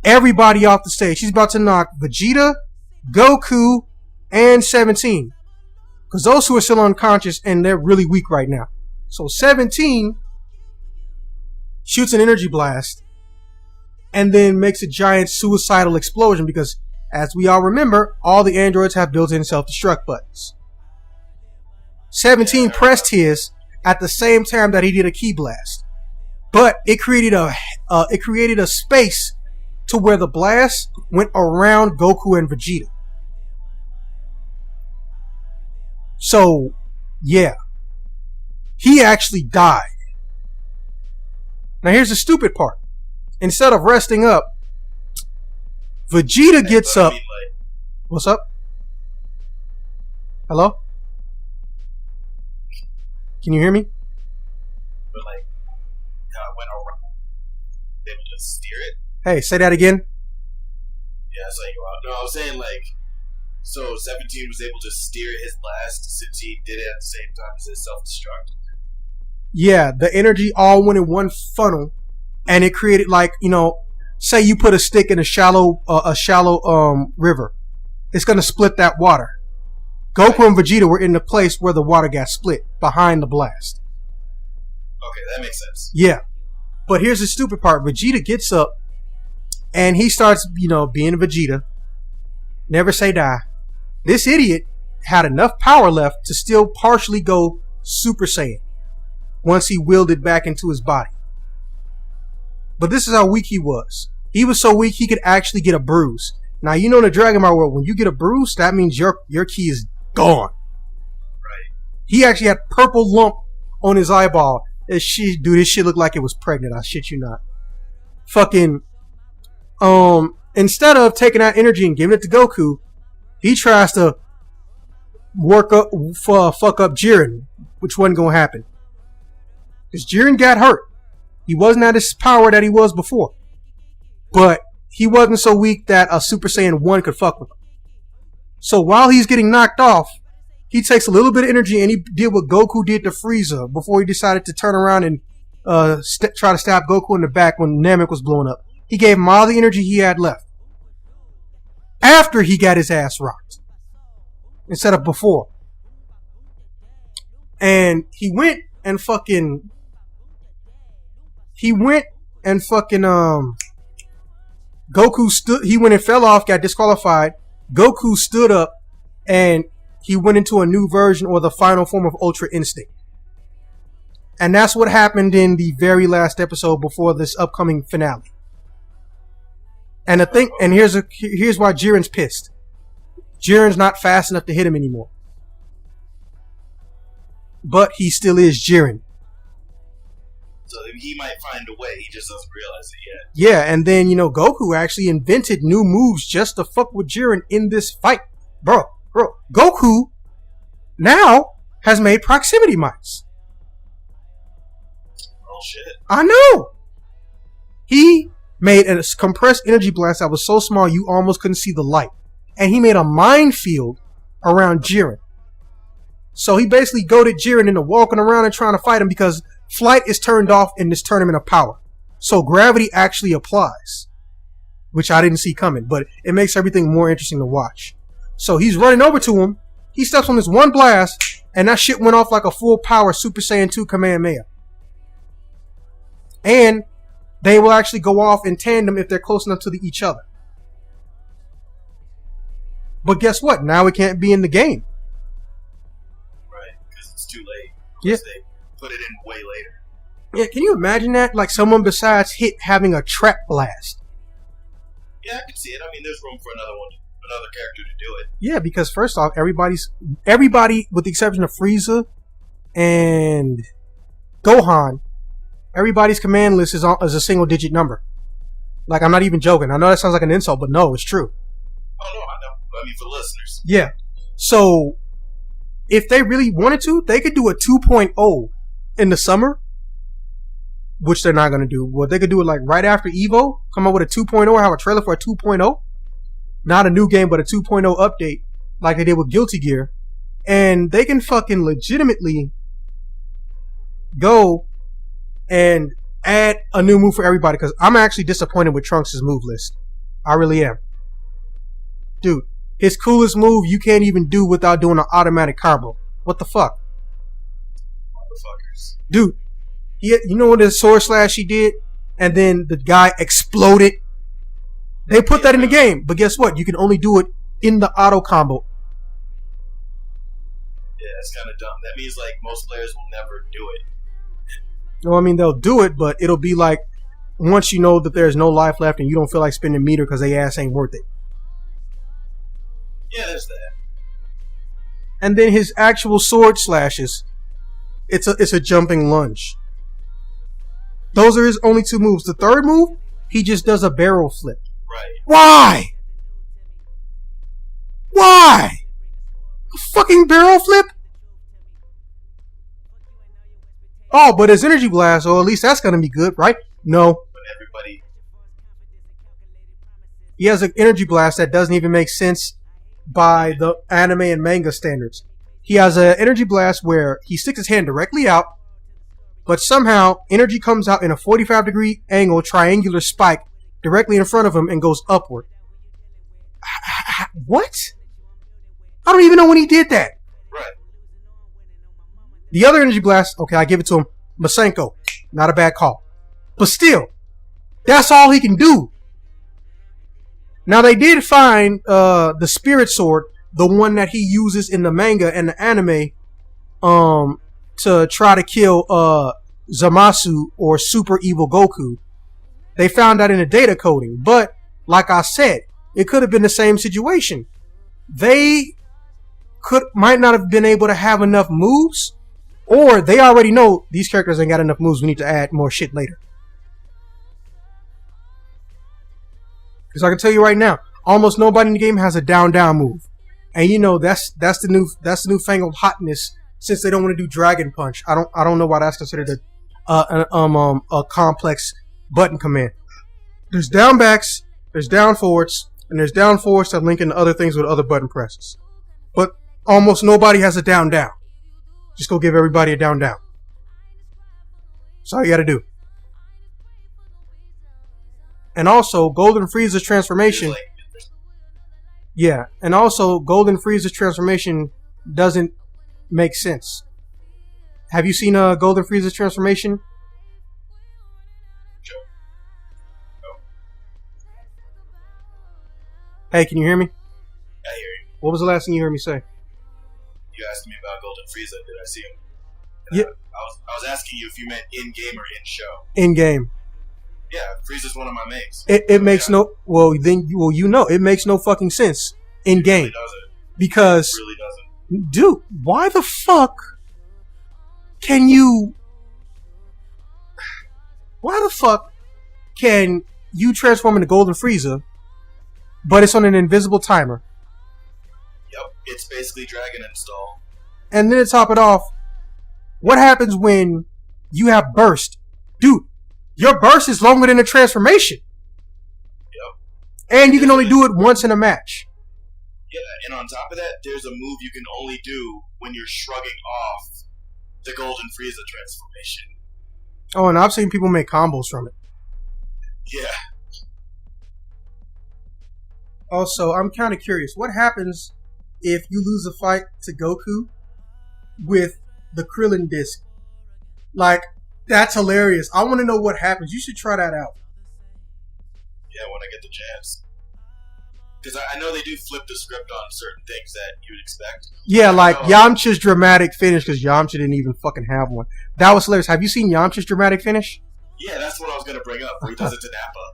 everybody off the stage. He's about to knock Vegeta, Goku, and 17. Because those 2 are still unconscious and they're really weak right now. So 17 shoots an energy blast and then makes a giant suicidal explosion because, as we all remember, all the androids have built-in self-destruct buttons. 17 pressed his at the same time that he did a key blast. But it created a space to where the blast went around Goku and Vegeta. So, yeah. He actually died. Now here's the stupid part. Instead of resting up, Vegeta gets up. What's up? Hello? Can you hear me? But how it went around. They would just steer it. Hey, say that again. Yeah, it's no, I was saying so 17 was able to steer his blast since he did it at the same time as his self-destruct. Yeah, the energy all went in one funnel, and it created say you put a stick in a shallow river, it's gonna split that water. Goku and Vegeta were in the place where the water got split behind the blast. Okay, that makes sense. Yeah, but here's the stupid part: Vegeta gets up, and he starts, being Vegeta. Never say die. This idiot had enough power left to still partially go Super Saiyan once he willed it back into his body. But this is how weak he was. He was so weak he could actually get a bruise. Now, in the Dragon Ball world, when you get a bruise, that means your key is gone. Right. He actually had purple lump on his eyeball. This shit looked like it was pregnant. I shit you not. Fucking, instead of taking that energy and giving it to Goku, he tries to fuck up Jiren, which wasn't gonna happen. Because Jiren got hurt. He wasn't at his power that he was before. But he wasn't so weak that a Super Saiyan 1 could fuck with him. So while he's getting knocked off, he takes a little bit of energy and he did what Goku did to Frieza before he decided to turn around and try to stab Goku in the back when Namek was blowing up. He gave him all the energy he had left. After he got his ass rocked. Instead of before. And he went and fucking Goku stood, he went and fell off, got disqualified. Goku stood up and he went into a new version or the final form of Ultra Instinct. And that's what happened in the very last episode before this upcoming finale. And here's why Jiren's pissed. Jiren's not fast enough to hit him anymore. But he still is Jiren. So he might find a way, he just doesn't realize it yet. Yeah, and then, Goku actually invented new moves just to fuck with Jiren in this fight. Bro, Goku now has made proximity mines. Oh shit. I know! He made a compressed energy blast that was so small you almost couldn't see the light. And he made a minefield around Jiren. So he basically goaded Jiren into walking around and trying to fight him because flight is turned off in this tournament of power. So gravity actually applies. Which I didn't see coming, but it makes everything more interesting to watch. So he's running over to him. He steps on this one blast, and that shit went off like a full power Super Saiyan 2 Kamehameha. And they will actually go off in tandem if they're close enough to each other. But guess what? Now it can't be in the game. Right, because it's too late. Yeah. They put it in way later. Yeah, can you imagine that? Like someone besides Hit having a trap blast. Yeah, I can see it. I mean, there's room for another character to do it. Yeah, because first off, everybody with the exception of Frieza and Gohan, everybody's command list is a single digit number. Like, I'm not even joking. I know that sounds like an insult, but no, it's true. Oh, no, I know. I mean, for listeners. Yeah. So, if they really wanted to, they could do a 2.0 in the summer, which they're not going to do. Well, they could do it like right after EVO, come up with a 2.0 or have a trailer for a 2.0. Not a new game, but a 2.0 update, like they did with Guilty Gear. And they can fucking legitimately go and add a new move for everybody, because I'm actually disappointed with Trunks' move list. I really am. Dude, his coolest move you can't even do without doing an automatic combo. What the fuck? Motherfuckers. Dude, you know what his sword slash he did? And then the guy exploded? They put that in the game, but guess what? You can only do it in the auto combo. Yeah, it's kind of dumb. That means like most players will never do it. No, I mean, they'll do it, but it'll be like once you know that there's no life left and you don't feel like spending meter because they ass ain't worth it. Yeah, there's that. And then his actual sword slashes, it's a jumping lunge. Those are his only two moves. The third move, he just does a barrel flip. Right. Why? Why? A fucking barrel flip? Oh, but his energy blast, or at least that's gonna be good, right? No. But everybody... He has an energy blast that doesn't even make sense by the anime and manga standards. He has an energy blast where he sticks his hand directly out, but somehow energy comes out in a 45-degree angle, triangular spike directly in front of him and goes upward. What? I don't even know when he did that. Right. The other energy blast, okay, I give it to him. Masenko, not a bad call. But still, that's all he can do. Now they did find the Spirit Sword, the one that he uses in the manga and the anime, to try to kill Zamasu or Super Evil Goku. They found that in the data coding, but like I said, it could have been the same situation. They might not have been able to have enough moves, or they already know these characters ain't got enough moves. We need to add more shit later. Because I can tell you right now, almost nobody in the game has a down-down move. And you know that's the newfangled hotness since they don't want to do Dragon Punch. I don't know why that's considered a complex button command. There's down backs, there's down forwards, and there's down forwards that link into other things with other button presses. But almost nobody has a down down. Just go give everybody a down down. That's all you gotta do. And also, Golden Frieza's transformation. Yeah, and also Golden Frieza's transformation doesn't make sense. Have you seen Golden Frieza's transformation? Hey, can you hear me? I hear you. What was the last thing you heard me say? You asked me about Golden Frieza. Did I see him? Yeah. I was asking you if you meant in game or in show. In game. Yeah, Frieza's one of my mates. It makes no it makes no fucking sense in game. It really doesn't. Because It really doesn't. dude, why the fuck can you transform into Golden Frieza, but it's on an invisible timer? Yep, it's basically Dragon Install. And then to top it off, what happens when you have burst? Dude, your burst is longer than the transformation. Yep. And you can only do it once in a match. Yeah, and on top of that, there's a move you can only do when you're shrugging off the Golden Frieza transformation. Oh, and I've seen people make combos from it. Yeah. Also, I'm kind of curious. What happens if you lose a fight to Goku with the Krillin disc? Like, that's hilarious. I want to know what happens. You should try that out. Yeah, when I get the chance. Because I know they do flip the script on certain things that you would expect. Yeah, like Yamcha's dramatic finish, because Yamcha didn't even fucking have one. That was hilarious. Have you seen Yamcha's dramatic finish? Yeah, that's what I was going to bring up, where he does it to Nappa.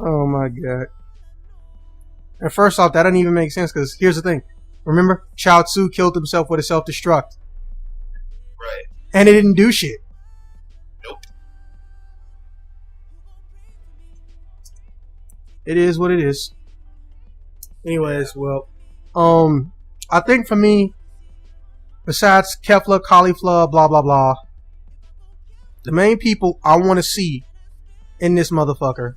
Oh my god. And first off, that doesn't even make sense, because here's the thing. Remember, Chao Tzu killed himself with a self-destruct. Right. And it didn't do shit. Nope. It is what it is. Anyways, well, I think for me, besides Kefla, Cauliflower, blah blah blah, the main people I want to see in this motherfucker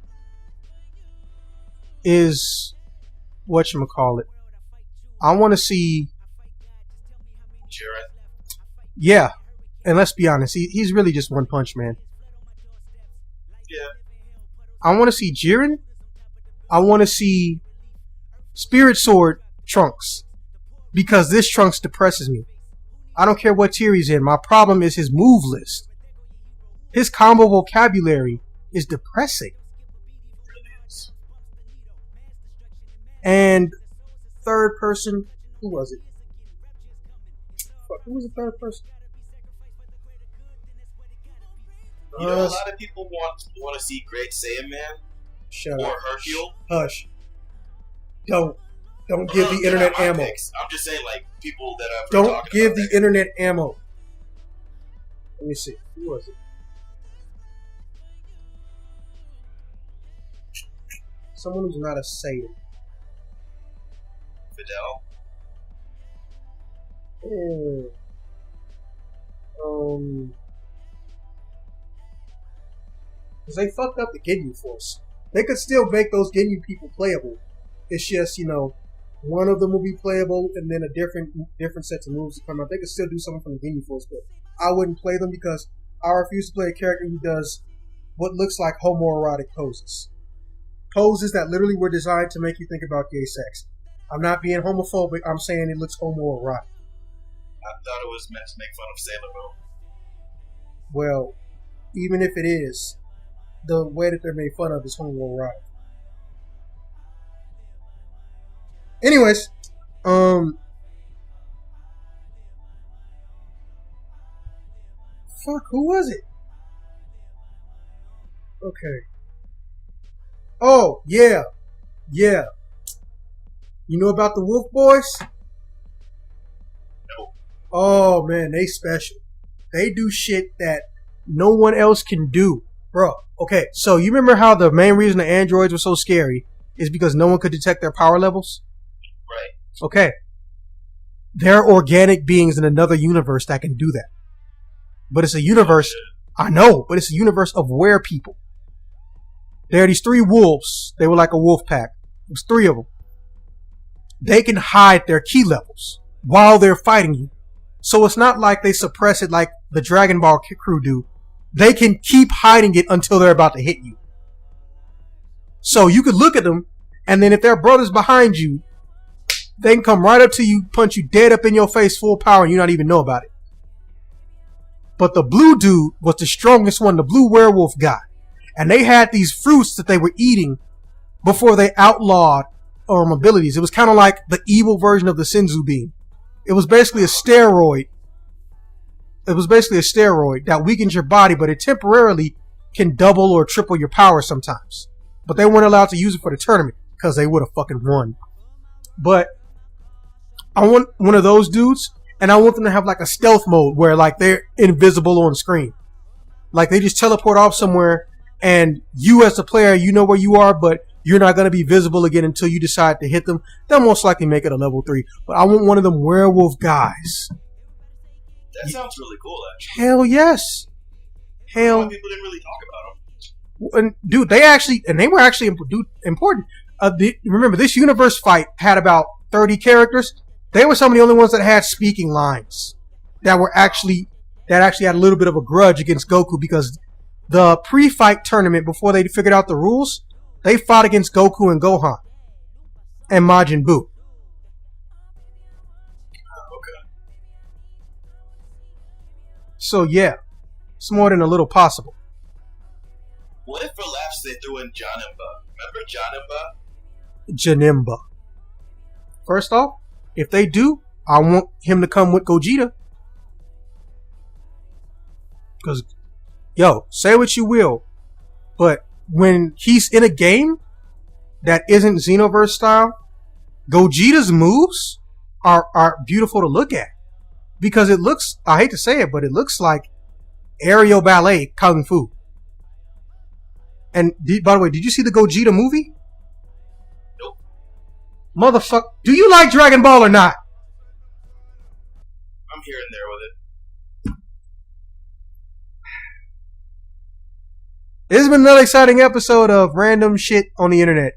is whatchamacallit. I want to see Jiren. Yeah, and let's be honest, he's really just One Punch Man. Yeah. I want to see Jiren. I want to see Spirit Sword Trunks, because this Trunks depresses me. I don't care what tier he's in. My problem is his move list. His combo vocabulary is depressing. It really is. And third person, who was it? Fuck, who was the third person? You know, a lot of people want to see Great Saiyan Man Shut or up. Hercule. Hush. Don't give the internet ammo. Picks. I'm just saying, like, people that I've Don't talking give about the that. internet ammo. Let me see. Who was it? Someone who's not a Saiyan. Fidel. Because they fucked up the Ginyu Force. They could still make those Ginyu people playable. It's just, one of them will be playable, and then a different sets of moves will come out. They could still do something from the Ginyu Force, but I wouldn't play them because I refuse to play a character who does what looks like homoerotic poses. Poses that literally were designed to make you think about gay sex. I'm not being homophobic, I'm saying it looks homoerotic. I thought it was meant to make fun of Sailor Moon. Well, even if it is, the way that they're made fun of is homoerotic. Anyways, fuck, who was it? Okay. Oh, yeah. You know about the Wolf Boys? No. Oh, man, they special. They do shit that no one else can do. Bro, okay, so you remember how the main reason the androids were so scary is because no one could detect their power levels? Okay. There are organic beings in another universe that can do that. But it's a universe, I know, but it's a universe of were people. There are these 3 wolves. They were like a wolf pack. It was 3 of them. They can hide their ki levels while they're fighting you. So it's not like they suppress it like the Dragon Ball crew do. They can keep hiding it until they're about to hit you. So you could look at them, and then if their brother's behind you, they can come right up to you, punch you dead up in your face full power, and you not even know about it. But the blue dude was the strongest one, the blue werewolf guy. And they had these fruits that they were eating before they outlawed abilities. It was kind of like the evil version of the Senzu bean. It was basically a steroid. It was basically a steroid that weakens your body, but it temporarily can double or triple your power sometimes. But they weren't allowed to use it for the tournament because they would have fucking won. But I want one of those dudes, and I want them to have like a stealth mode where like they're invisible on screen. Like they just teleport off somewhere, and you as the player, you know where you are, but you're not going to be visible again until you decide to hit them. They'll most likely make it a level 3. But I want one of them werewolf guys. That sounds really cool, actually. Hell yes. Hell. A lot of people didn't really talk about them. And dude, they were actually important. Remember, this universe fight had about 30 characters. They were some of the only ones that had speaking lines that actually had a little bit of a grudge against Goku, because the pre-fight tournament, before they figured out the rules, they fought against Goku and Gohan and Majin Buu. Okay. So yeah, it's more than a little possible. What if for laughs they threw in Janemba? Remember Janemba? Janemba. First off, if they do, I want him to come with Gogeta. Because, yo, say what you will, but when he's in a game that isn't Xenoverse style, Gogeta's moves are beautiful to look at. Because it looks, I hate to say it, but it looks like aerial ballet kung fu. And by the way, did you see the Gogeta movie? Nope. Motherfucker, do you like Dragon Ball or not? I'm here and there with it. This has been another exciting episode of Random Shit on the Internet.